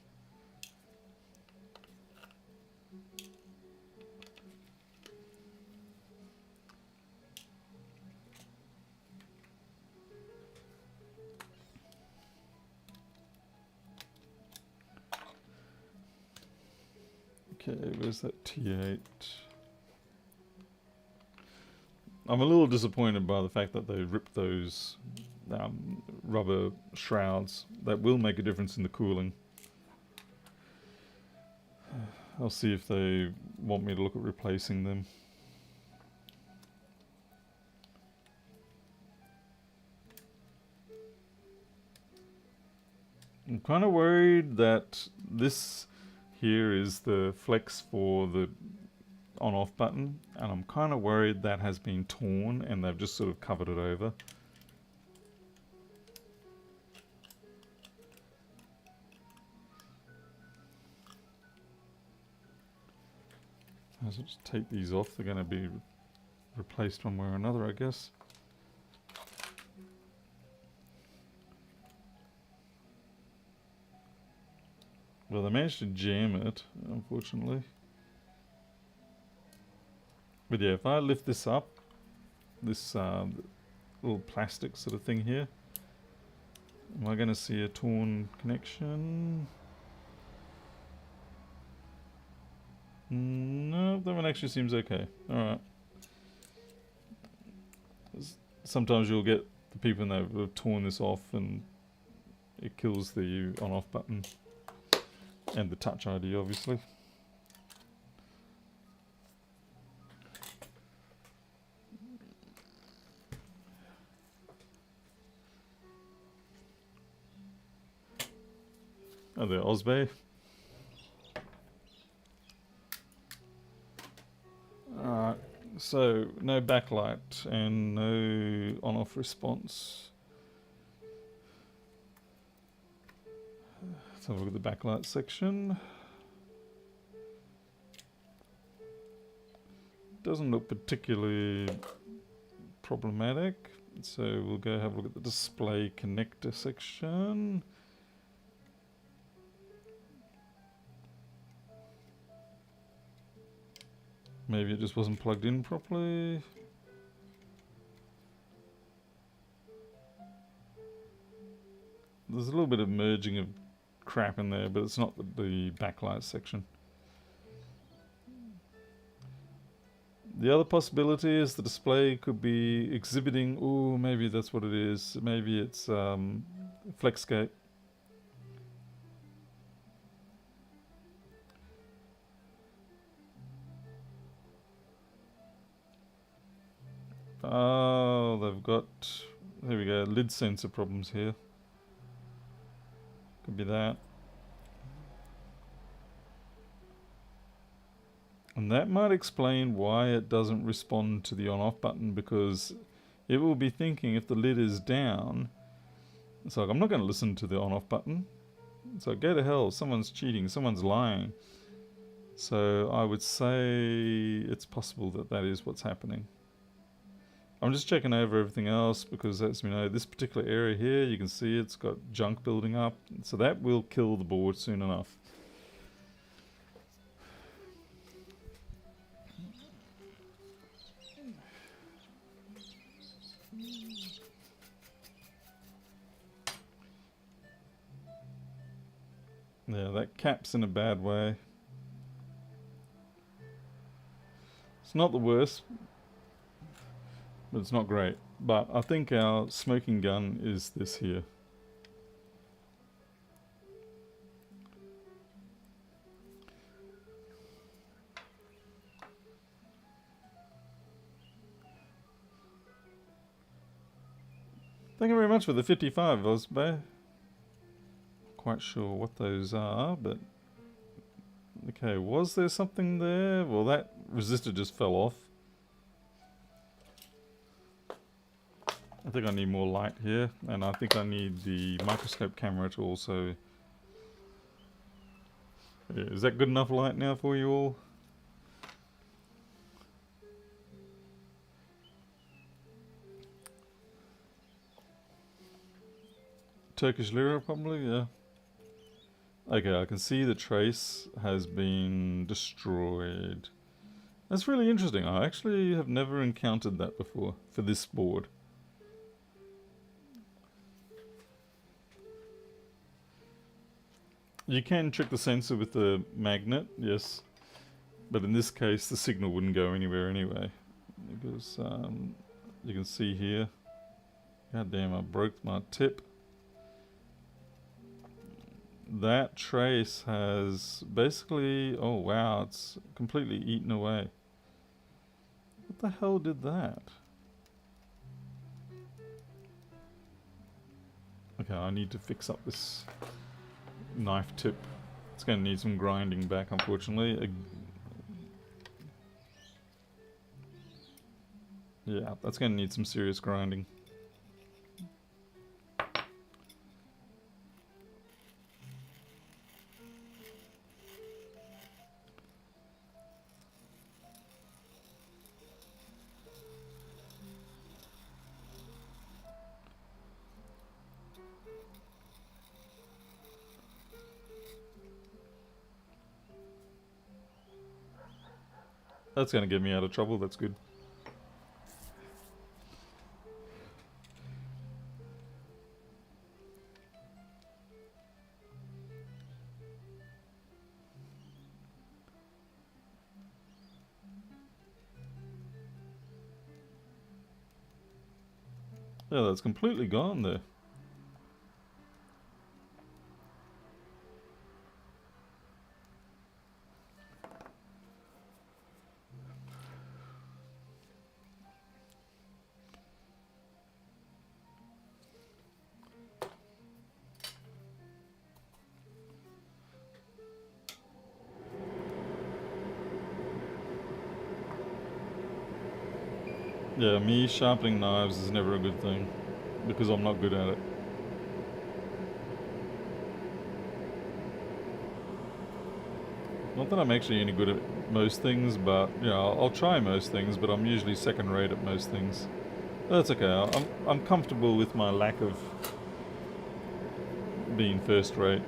Okay, where's that T8? I'm a little disappointed by the fact that they ripped those rubber shrouds. That will make a difference in the cooling. I'll see if they want me to look at replacing them. I'm kind of worried that this here is the flex for the on-off button, and I'm kind of worried that has been torn and they've just sort of covered it over. I'll just take these off. They're going to be replaced one way or another, I guess. Well, they managed to jam it, unfortunately. But yeah, if I lift this up, this little plastic sort of thing here, am I going to see a torn connection? No, that one actually seems okay. Alright. Sometimes you'll get the people that have torn this off and it kills the on-off button. And the Touch ID, obviously. Oh, the Osbay. Alright, so no backlight and no on-off response. Let's have a look at the backlight section. Doesn't look particularly problematic. So we'll go have a look at the display connector section. Maybe it just wasn't plugged in properly. There's a little bit of merging of crap in there, but it's not the backlight section. The other possibility is the display could be exhibiting, ooh, maybe that's what it is. Maybe it's FlexGate. Oh, they've got, there we go, lid sensor problems here. Could be that. And that might explain why it doesn't respond to the on-off button, because it will be thinking if the lid is down, it's like, I'm not going to listen to the on-off button. It's like, go to hell, someone's cheating, someone's lying. So I would say it's possible that that is what's happening. I'm just checking over everything else because, as we know, this particular area here, you can see it's got junk building up. So that will kill the board soon enough. Yeah, that cap's in a bad way. It's not the worst, but it's not great. But I think our smoking gun is this here. Thank you very much for the 55, Osbay. Quite sure what those are, but okay, was there something there? Well, that resistor just fell off. I think I need more light here, and I think I need the microscope camera to also... Yeah, is that good enough light now for you all? Turkish lira probably, yeah. Okay, I can see the trace has been destroyed. That's really interesting. I actually have never encountered that before for this board. You can trick the sensor with the magnet, yes. But in this case, the signal wouldn't go anywhere anyway. Because you can see here. God damn, I broke my tip. That trace has basically, oh wow, it's completely eaten away. What the hell did that? Okay, I need to fix up this knife tip. It's going to need some grinding back, unfortunately. Yeah, that's going to need some serious grinding. That's going to get me out of trouble, that's good. Yeah, that's completely gone there. Yeah, me sharpening knives is never a good thing because I'm not good at it. Not that I'm actually any good at most things, but you know, I'll try most things, but I'm usually second rate at most things. That's okay. I'm comfortable with my lack of being first rate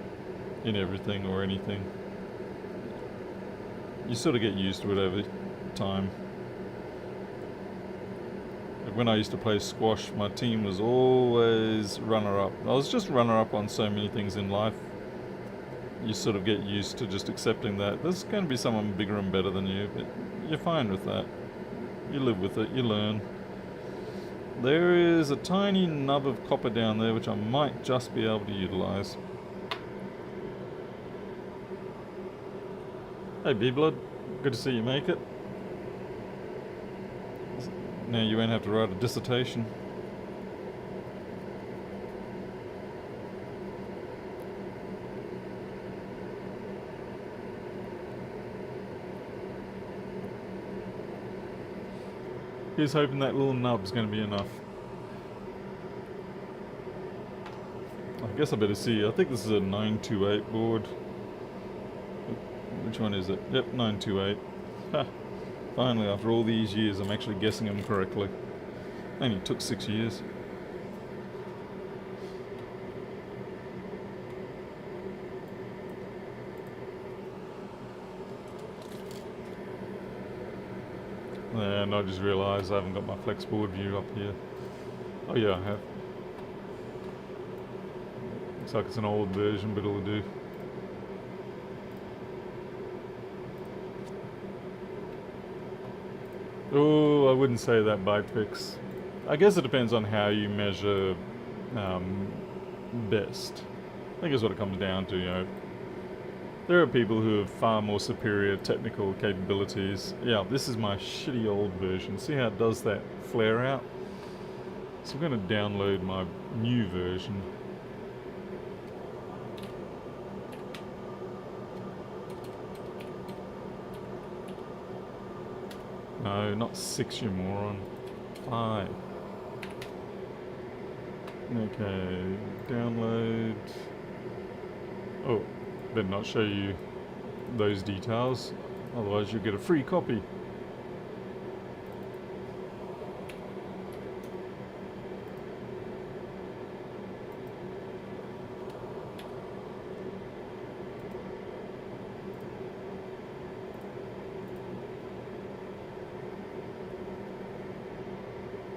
in everything or anything. You sort of get used to it over time. Like when I used to play squash, my team was always runner-up. I was just runner-up on so many things in life. You sort of get used to just accepting that there's going to be someone bigger and better than you, but you're fine with that. You live with it, you learn. There is a tiny nub of copper down there which I might just be able to utilise. Hey B-Blood, good to see you make it. Now you won't have to write a dissertation. Here's hoping that little nub's going to be enough. I guess I better see. I think this is a 928 board. Which one is it? Yep, 928. Ha! Finally, after all these years, I'm actually guessing them correctly. Only took 6 years. And I just realised I haven't got my flex board view up here. Oh yeah, I have. Looks like it's an old version, but it'll do. Oh, I wouldn't say that byte fix. I guess it depends on how you measure best. I think is what it comes down to, you know. There are people who have far more superior technical capabilities. Yeah, this is my shitty old version. See how it does that flare out? So I'm going to download my new version. No, not 6, you moron. 5. Okay, download. Oh, better not show you those details, otherwise you'll get a free copy.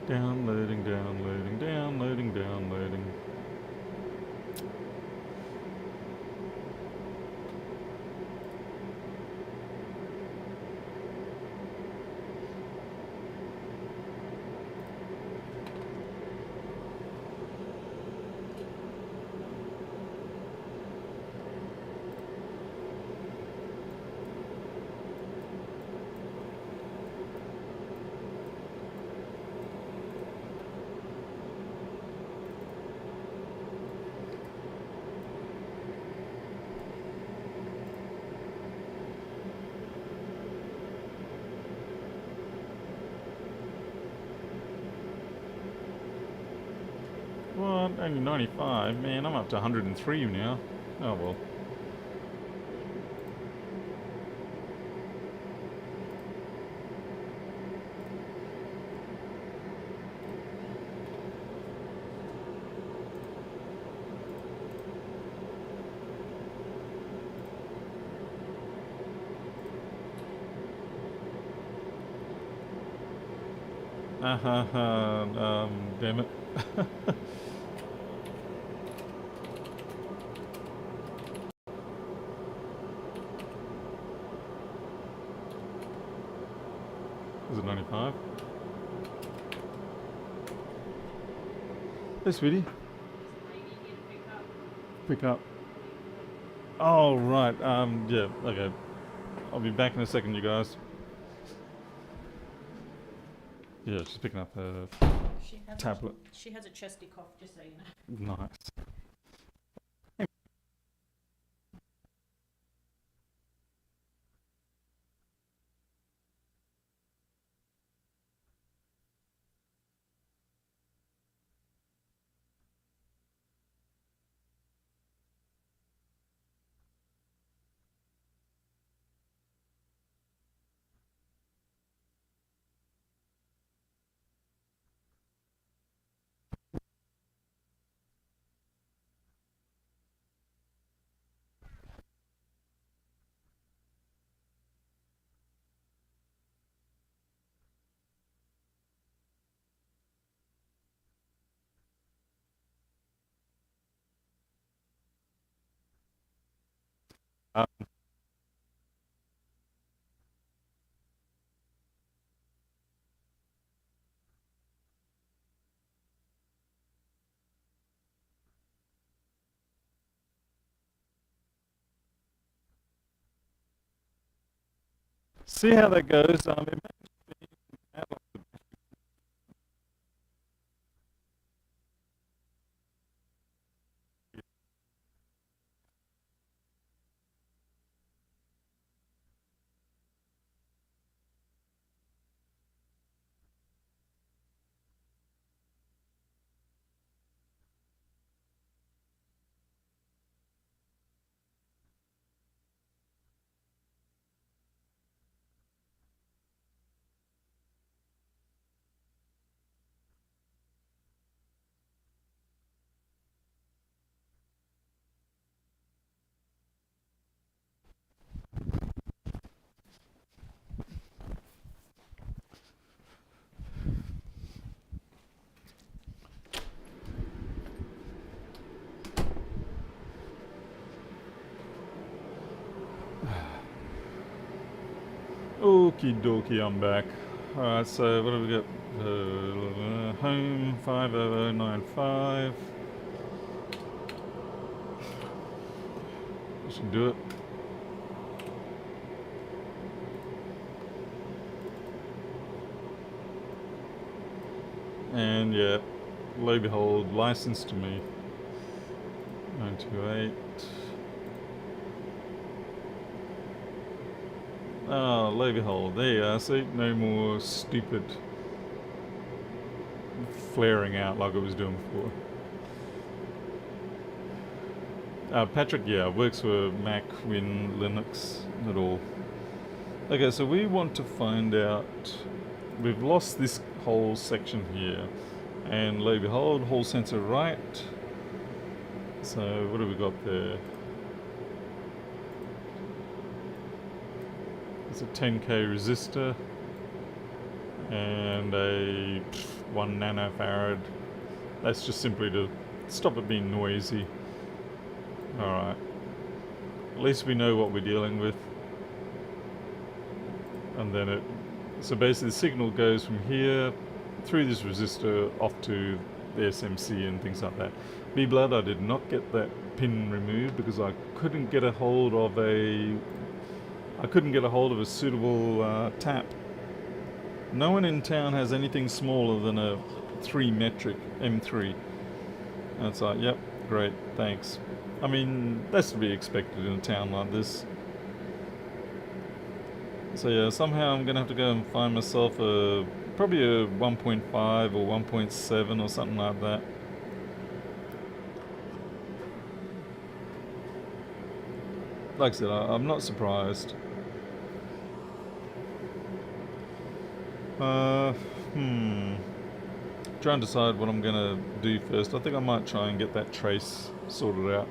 Downloading, downloading, downloading, downloading. What? Only 95? Man, I'm up to 103 now. Oh well. Damn it. Is it 95? Hey, sweetie. Pick up. Oh, right. Yeah, okay. I'll be back in a second, you guys. Yeah, she's picking up her tablet. She has a chesty cough, just so you know. Nice. See how that goes. Okie dokie, I'm back. Alright, so what have we got? Home 50095. I should do it. And yeah, lo and behold, license to me. 928. Oh, lo and behold, there you are. See, no more stupid flaring out like it was doing before. Patrick, yeah, works for Mac, Win, Linux, at all. Okay, so we want to find out. We've lost this whole section here, and lo and behold, Hall sensor right. So what have we got there? It's a 10k resistor and a 1 nanofarad. That's just simply to stop it being noisy. Alright. At least we know what we're dealing with. And then it... So basically the signal goes from here, through this resistor, off to the SMC and things like that. B-Blood, I did not get that pin removed because I couldn't get a hold of a... suitable tap. No one in town has anything smaller than a 3 metric M3. And it's like, yep, great, thanks. I mean, that's to be expected in a town like this. So yeah, somehow I'm gonna have to go and find myself probably a 1.5 or 1.7 or something like that. Like I said, I'm not surprised. Trying to decide what I'm gonna do first. I think I might try and get that trace sorted out.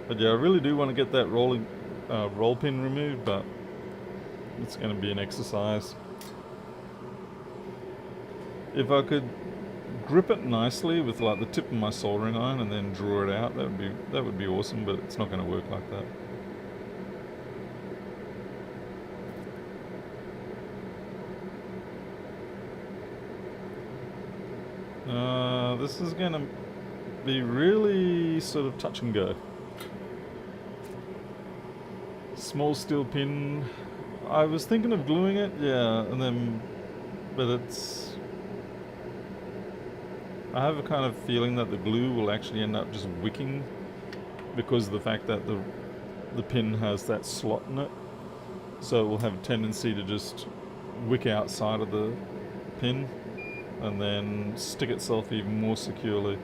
But yeah, I really do want to get that roll pin removed, but it's going to be an exercise. If I could grip it nicely with like the tip of my soldering iron and then draw it out, that would be awesome. But it's not going to work like that. This is going to be really sort of touch and go. Small steel pin. I was thinking of gluing it, yeah, but it's... I have a kind of feeling that the glue will actually end up just wicking because of the fact that the pin has that slot in it. So it will have a tendency to just wick outside of the pin and then stick itself even more securely.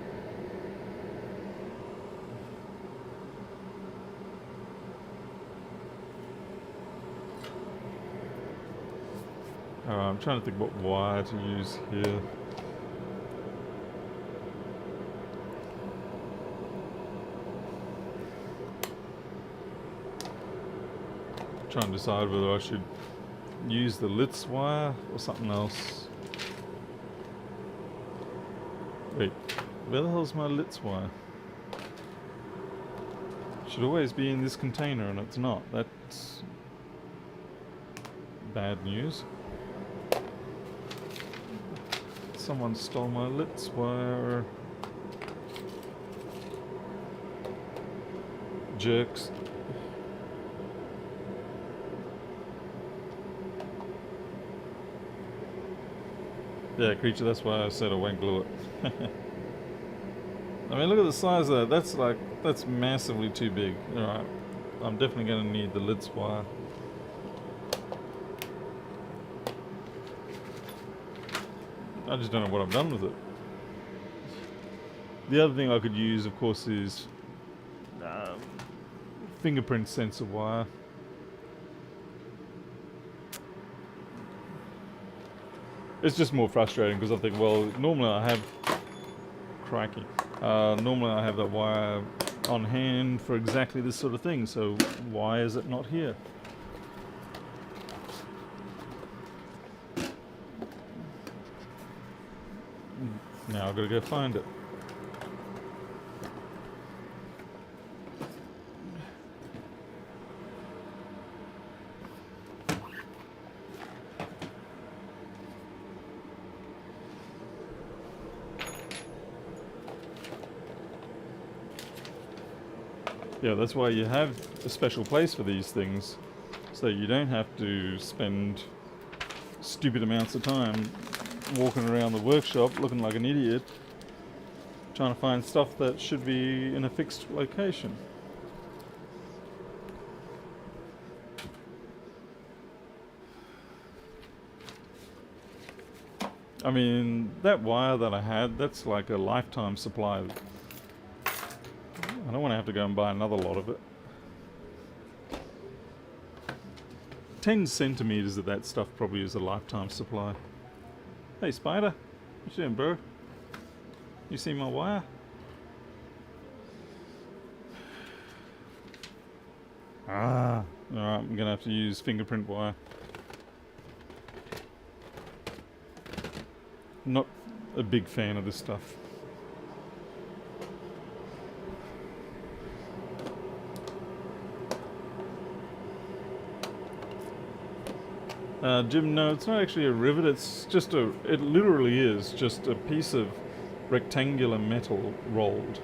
I'm trying to think what wire to use here. Trying to decide whether I should use the Litz wire or something else. Wait, Where the hell's my Litz wire? Should always be in this container and it's not. That's bad news. Someone stole my Litz wire. Jerks. Yeah, creature, that's why I said I won't glue it. I mean, look at the size of that. That's massively too big. Alright, I'm definitely going to need the Litz wire. I just don't know what I've done with it. The other thing I could use, of course, is fingerprint sensor wire. It's just more frustrating because I think, well, normally I have... Crikey. Normally I have that wire on hand for exactly this sort of thing, so why is it not here? Now I've got to go find it. Yeah, that's why you have a special place for these things, so you don't have to spend stupid amounts of time walking around the workshop looking like an idiot trying to find stuff that should be in a fixed location. I mean, that wire that I had, that's like a lifetime supply. I don't want to have to go and buy another lot of it. 10 centimeters of that stuff probably is a lifetime supply. Hey Spider, what you doing, bro? You see my wire? Alright, I'm gonna have to use fingerprint wire. Not a big fan of this stuff. Jim, no, it's not actually a rivet, it's just it literally is just a piece of rectangular metal rolled.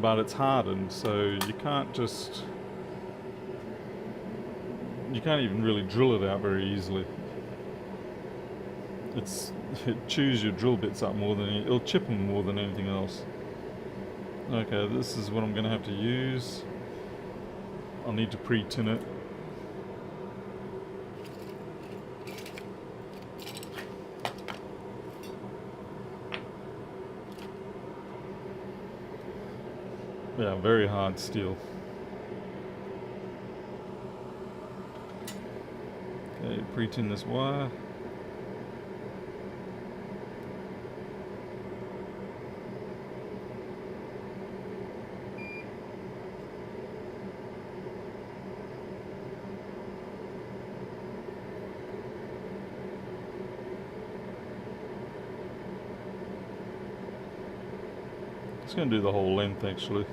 But it's hardened, so you can't even really drill it out very easily. It chews your drill bits up more than it'll chip them more than anything else. Okay, this is what I'm going to have to use. I'll need to pre-tin it. Yeah, very hard steel. Okay, pre-tin this wire. It's going to do the whole length actually.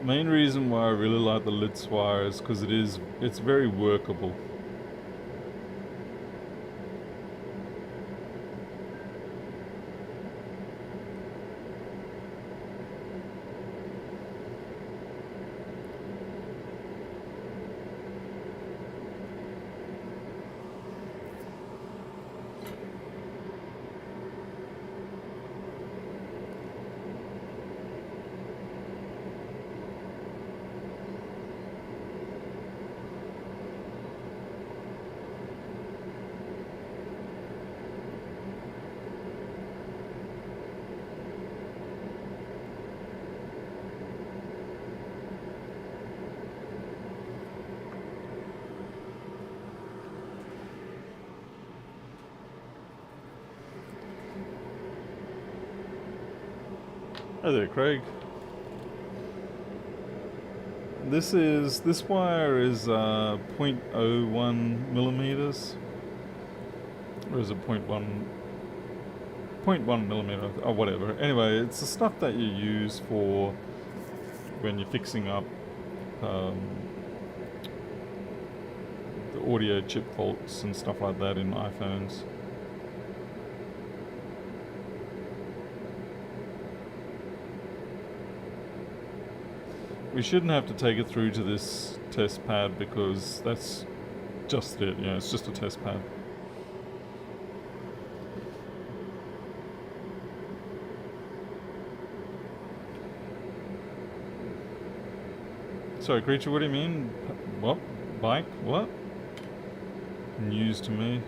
Main reason why I really like the Litz wire is because it's very workable. Oh there, Craig. This wire is 0.01 millimeters, or is it 0.1 millimeter or whatever. Anyway, it's the stuff that you use for when you're fixing up the audio chip faults and stuff like that in iPhones. We shouldn't have to take it through to this test pad because that's just it, yeah, it's just a test pad. Sorry, creature, what do you mean? What? Bike? What? News to me.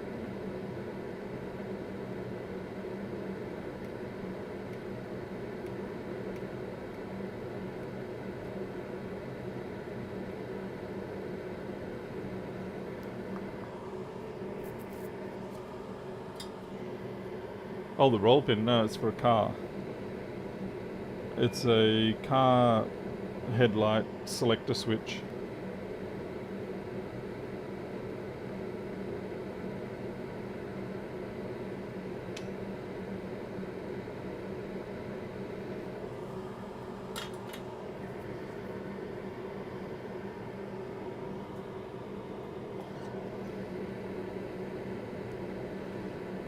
Oh, the roll pin? No, it's for a car. It's a car headlight selector switch.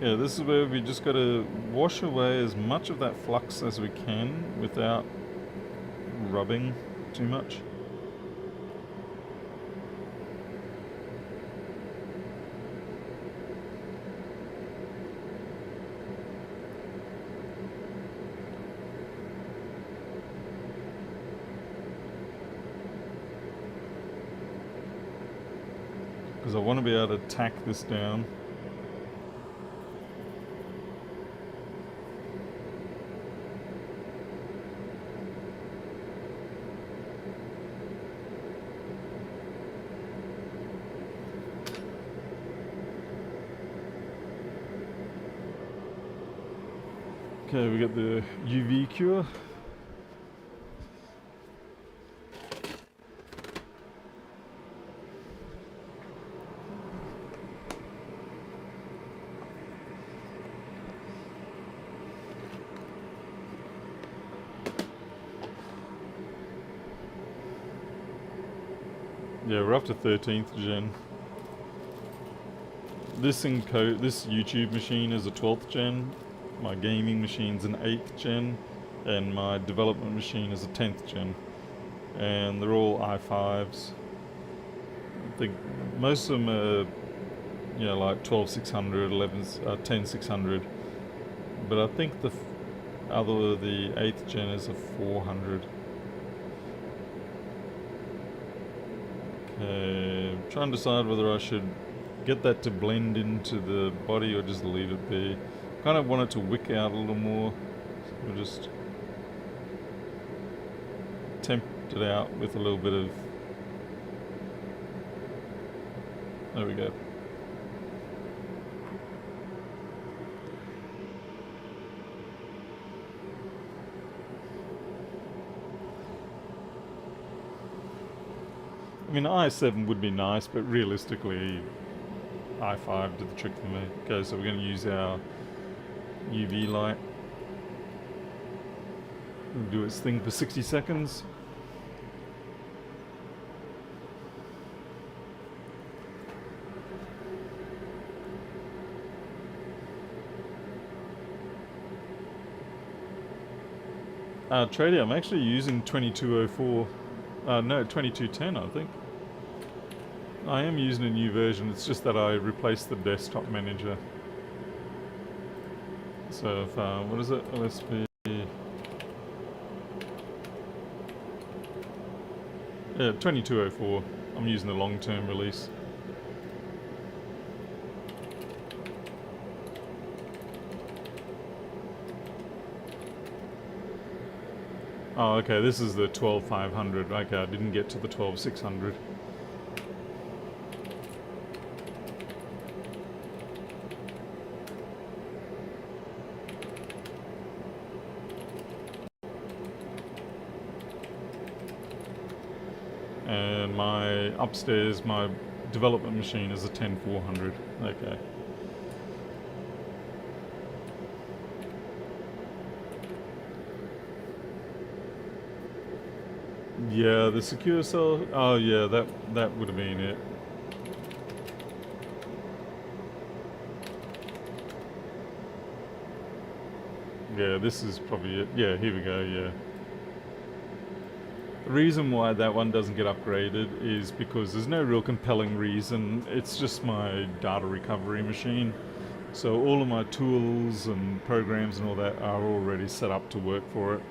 Yeah, this is where we just got to wash away as much of that flux as we can without rubbing too much. Because I want to be able to tack this down. Okay, we got the UV cure. Yeah, we're up to 13th gen. This YouTube machine is a 12th gen. My gaming machine's an 8th gen, and my development machine is a 10th gen. And they're all i5s. I think most of them are, you know, like 12600, 10600. But I think the 8th gen is a 400. Okay, I'm trying to decide whether I should get that to blend into the body or just leave it be. Kind of want it to wick out a little more. So we'll just temp it out with a little bit of... There we go. I mean, i7 would be nice, but realistically, i5 did the trick for me. Okay, so we're going to use our UV light. It'll do its thing for 60 seconds. Trader, I'm actually using 2204. No, 2210, I think. I am using a new version, it's just that I replaced the desktop manager. So if, what is it? OSP... Yeah, 2204. I'm using the long-term release. Oh, okay, this is the 12500. Okay, I didn't get to the 12600. and my upstairs, my development machine is a 10400. Okay. Yeah, the secure cell. Oh yeah, that would have been it. Yeah, this is probably it. Yeah, here we go. Yeah. The reason why that one doesn't get upgraded is because there's no real compelling reason. It's just my data recovery machine. So all of my tools and programs and all that are already set up to work for it.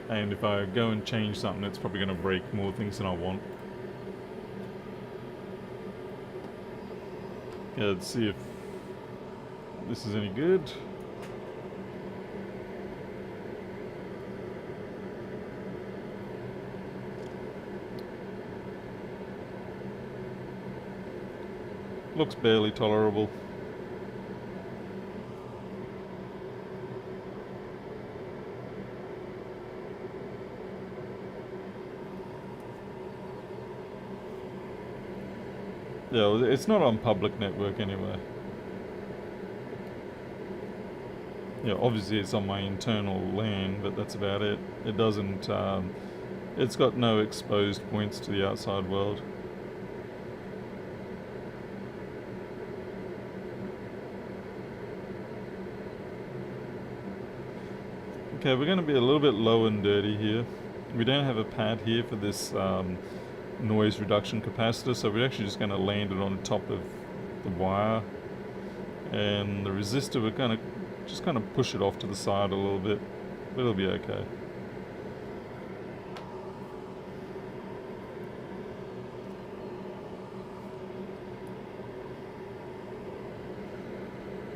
And if I go and change something, it's probably going to break more things than I want. Yeah, let's see if this is any good. Looks barely tolerable. Yeah, well, it's not on public network anyway. Yeah, obviously it's on my internal LAN, but that's about it. It doesn't, it's got no exposed points to the outside world. Okay, we're going to be a little bit low and dirty here. We don't have a pad here for this noise reduction capacitor, so we're actually just going to land it on top of the wire. And the resistor, we're going to just kind of push it off to the side a little bit, but it'll be okay.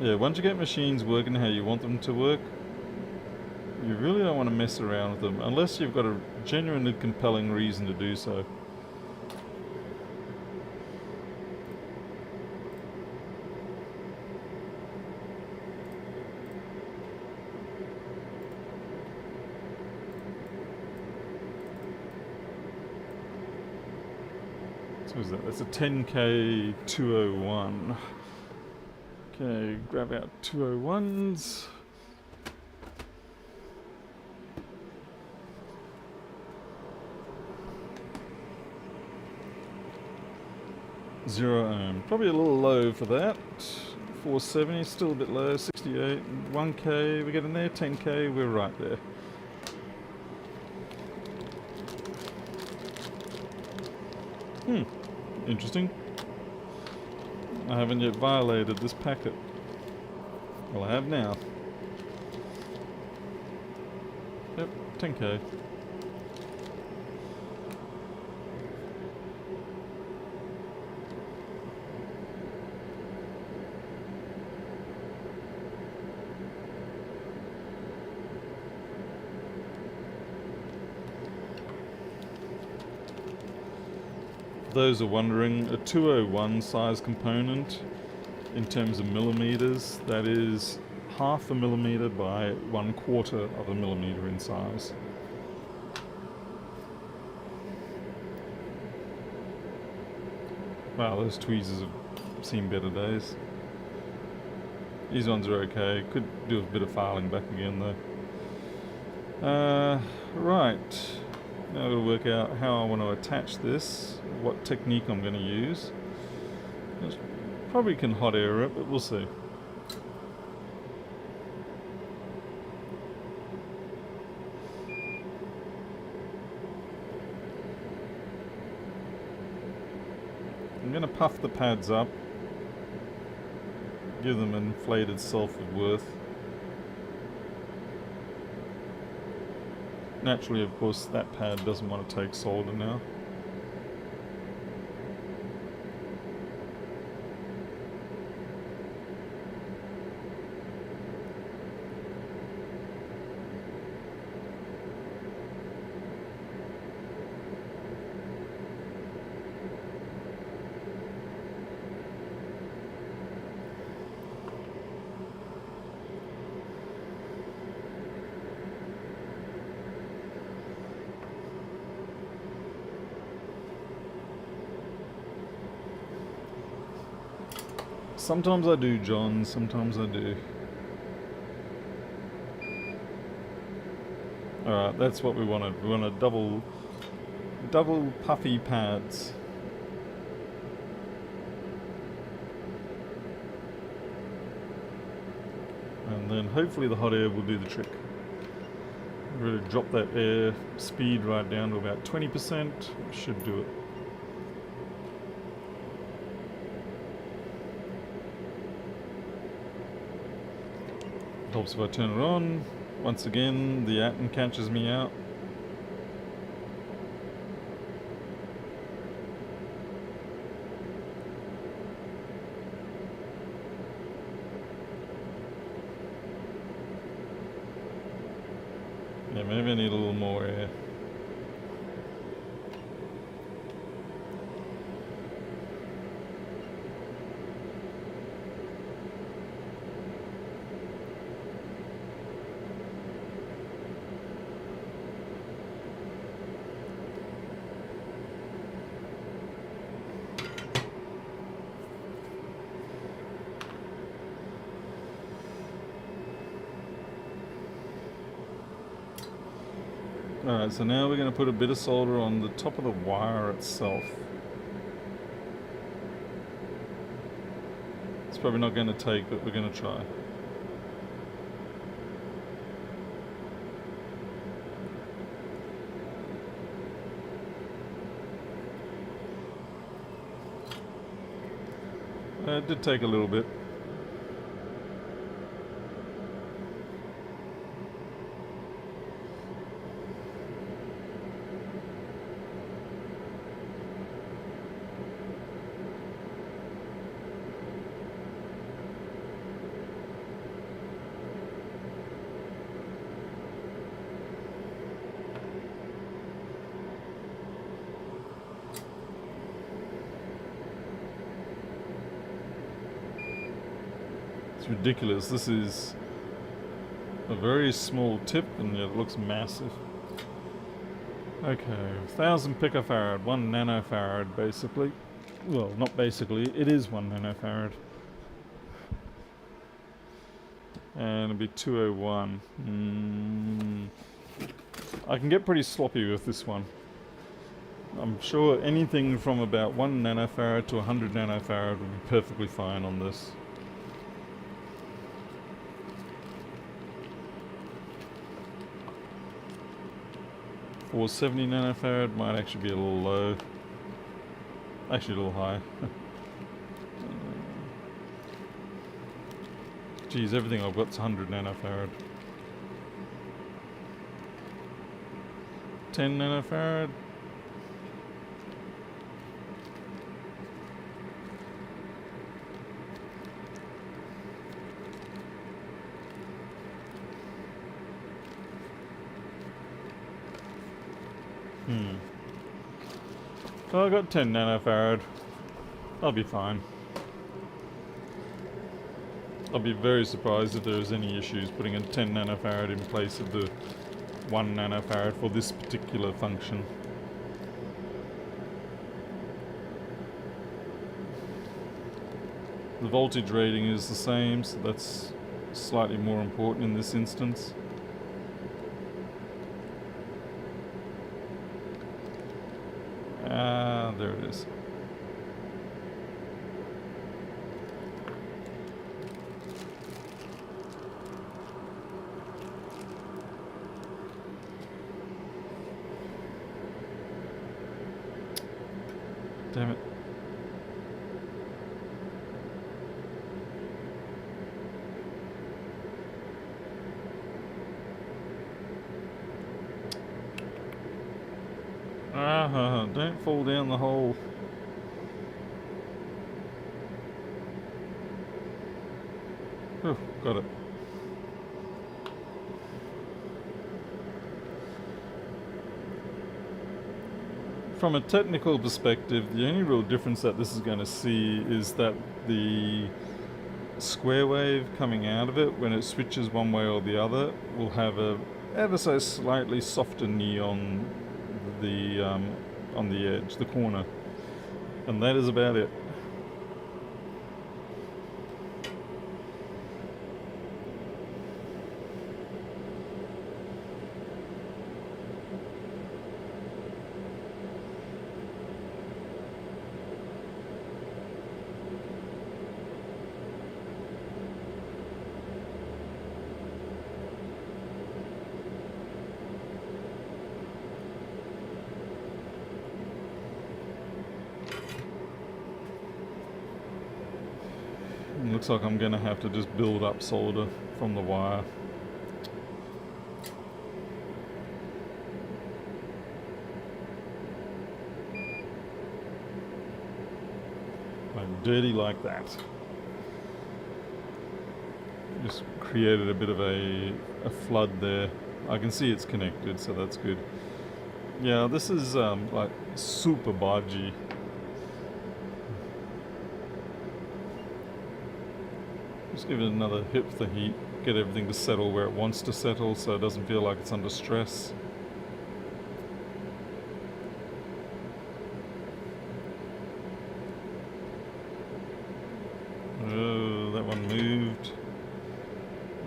Yeah, once you get machines working how you want them to work, you really don't want to mess around with them unless you've got a genuinely compelling reason to do so. So what is that? That's a 10K 201. Okay, grab out 201s. Zero ohm. Probably a little low for that. 470, still a bit low. 68. 1K, we get in there. 10K, we're right there. Interesting. I haven't yet violated this packet. Well, I have now. Yep, 10K. Those are wondering, a 201 size component in terms of millimeters, that is 1/2 millimeter by 1/4 of a millimeter in size. Wow, those tweezers have seen better days. These ones are okay. Could do a bit of filing back again though. Right. Now I've got to work out how I want to attach this, what technique I'm going to use. Probably can hot air it, but we'll see. I'm going to puff the pads up, give them an inflated self-worth. Naturally, of course, that pad doesn't want to take solder now. Sometimes I do, John, sometimes I do. Alright, that's what we wanted. We wanted double puffy pads. And then hopefully the hot air will do the trick. Really drop that air speed right down to about 20%. Should do it. Helps if I turn it on. Once again, the atom catches me out. Yeah, maybe I need a little more air. Alright, so now we're going to put a bit of solder on the top of the wire itself. It's probably not going to take, but we're going to try. It did take a little bit. It's ridiculous. This is a very small tip and yet it looks massive. Okay, 1000 picofarad, 1 nanofarad basically. Well, not basically, it is 1 nanofarad. And it'll be 201. I can get pretty sloppy with this one. I'm sure anything from about 1 nanofarad to 100 nanofarad would be perfectly fine on this. Or 70 nanofarad might actually be a little low. Actually a little high. Geez, everything I've got's 100 nanofarad. 10 nanofarad. So I got 10 nanofarad. I'll be fine. I'll be very surprised if there's any issues putting a 10 nanofarad in place of the 1 nanofarad for this particular function. The voltage rating is the same, so that's slightly more important in this instance. There it is. Damn it. Don't fall down the hole. Oh, got it. From a technical perspective, the only real difference that this is going to see is that the square wave coming out of it, when it switches one way or the other, will have a ever so slightly softer knee on the edge, the corner, and that is about it. looks like I'm going to have to just build up solder from the wire. Like dirty like that. Just created a bit of a flood there. I can see it's connected, so that's good. Yeah, this is like super bodgy. Just give it another hit for the heat, get everything to settle where it wants to settle so it doesn't feel like it's under stress. Oh, that one moved.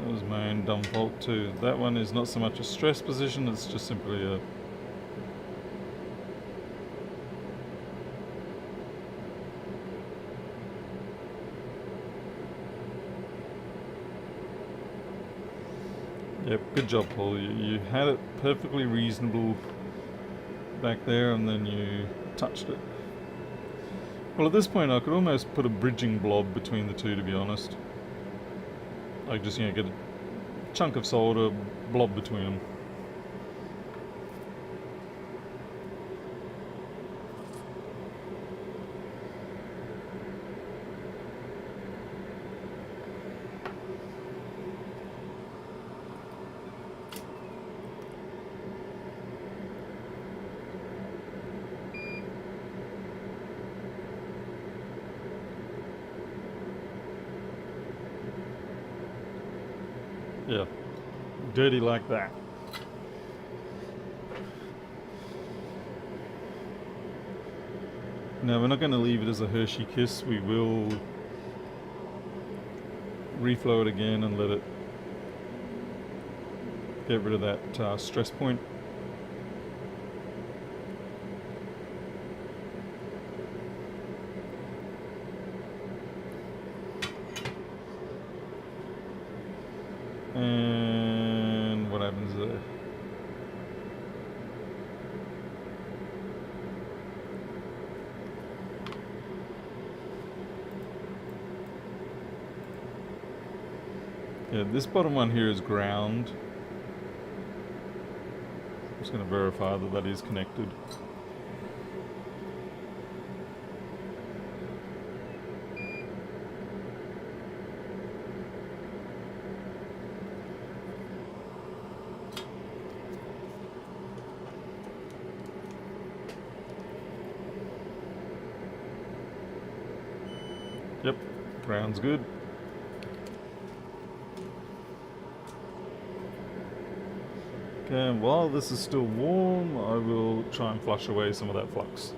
That was my own dumb fault too. That one is not so much a stress position, it's just simply a... Yep, good job, Paul. You had it perfectly reasonable back there and then you touched it. Well, at this point I could almost put a bridging blob between the two, to be honest. Like just, you know, get a chunk of solder, blob between them. Yeah, dirty like that. Now we're not going to leave it as a Hershey kiss. We will reflow it again and let it get rid of that stress point. And what happens there? Yeah, this bottom one here is ground. I'm just going to verify that that is connected. Yep, ground's good. Okay, and while this is still warm, I will try and flush away some of that flux.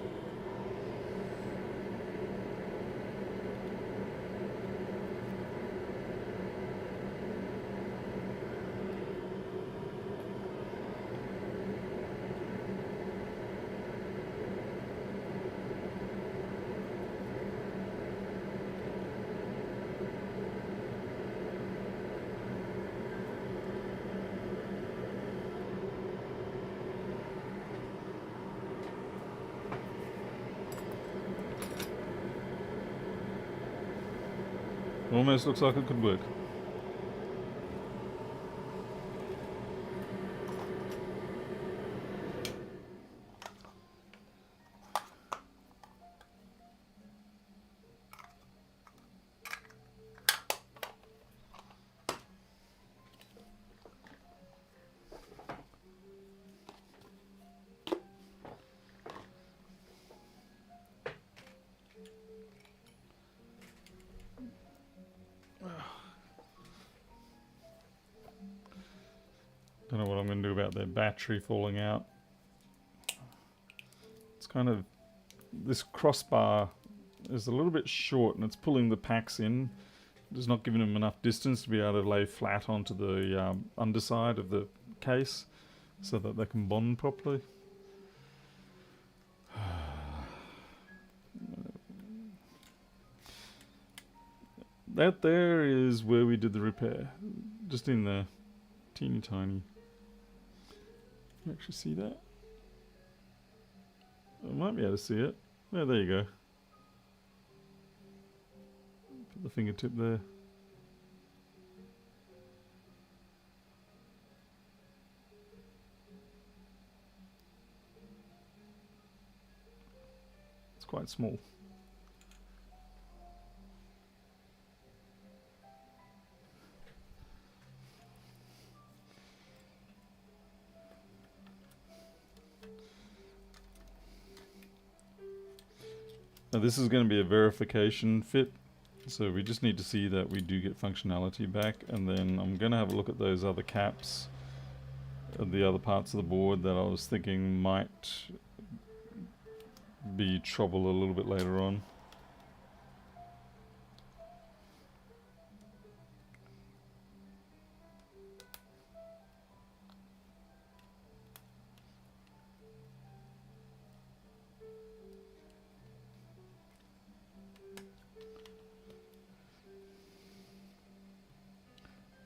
Almost looks like it could work. Don't know what I'm going to do about their battery falling out. It's kind of... this crossbar is a little bit short and it's pulling the packs in. It's not giving them enough distance to be able to lay flat onto the underside of the case so that they can bond properly. That there is where we did the repair. Just in there. Teeny tiny. You actually see that? I might be able to see it. Oh, there you go. Put the fingertip there. It's quite small. Now this is going to be a verification fit, so we just need to see that we do get functionality back, and then I'm going to have a look at those other caps, the other parts of the board that I was thinking might be trouble a little bit later on.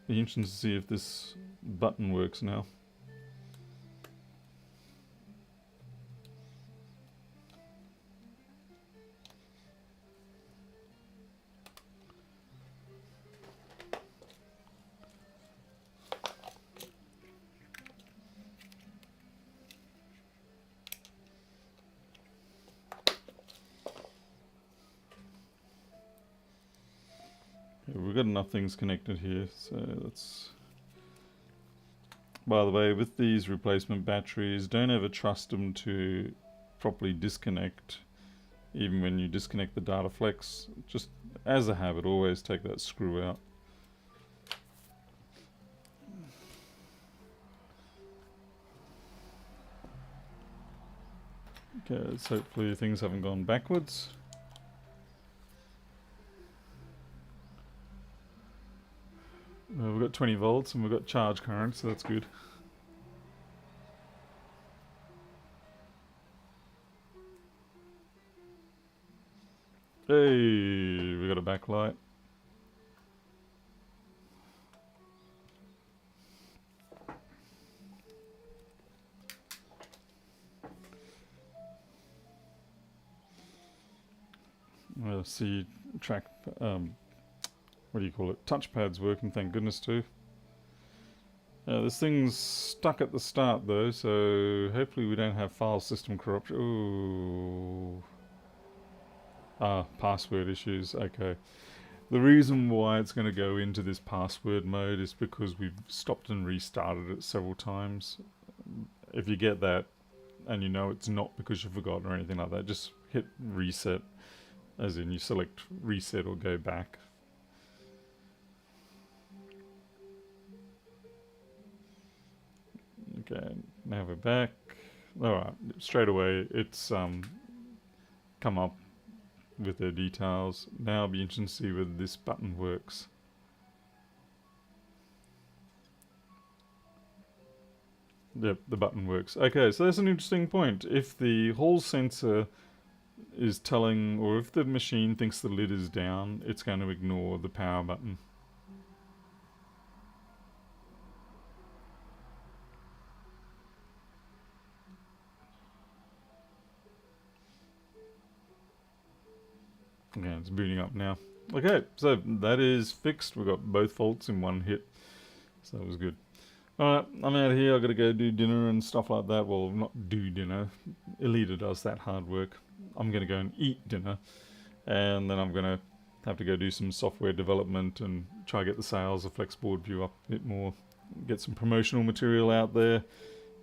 Be interesting to see if this button works now. We've got enough things connected here, so let's... By the way, with these replacement batteries, don't ever trust them to properly disconnect, even when you disconnect the data flex. Just as a habit, always take that screw out. Okay, so hopefully things haven't gone backwards. We've got 20 volts and we've got charge current, so that's good. Hey, we got a backlight. See track, what do you call it? Touchpad's working, thank goodness too. This thing's stuck at the start though, so hopefully we don't have file system corruption. Ooh. Password issues, okay. The reason why it's going to go into this password mode is because we've stopped and restarted it several times. If you get that, and you know it's not because you forgot or anything like that, just hit reset, as in you select reset or go back. Okay, now we're back. Alright, straight away it's come up with the details. Now it'll be interesting to see whether this button works. Yep, the button works. Okay, so that's an interesting point. If the Hall sensor is telling, or if the machine thinks the lid is down, it's going to ignore the power button. Okay, it's booting up now. Okay, so that is fixed. We got both faults in one hit. So that was good. Alright, I'm out of here. I've got to go do dinner and stuff like that. Well, not do dinner. Elita does that hard work. I'm going to go and eat dinner. And then I'm going to have to go do some software development and try to get the sales of FlexBoard View up a bit more. Get some promotional material out there.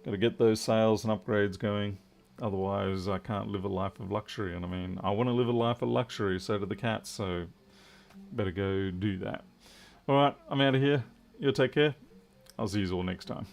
Got to get those sales and upgrades going. Otherwise, I can't live a life of luxury. And I mean, I want to live a life of luxury, so do the cats. So, better go do that. Alright, I'm out of here. You take care. I'll see you all next time.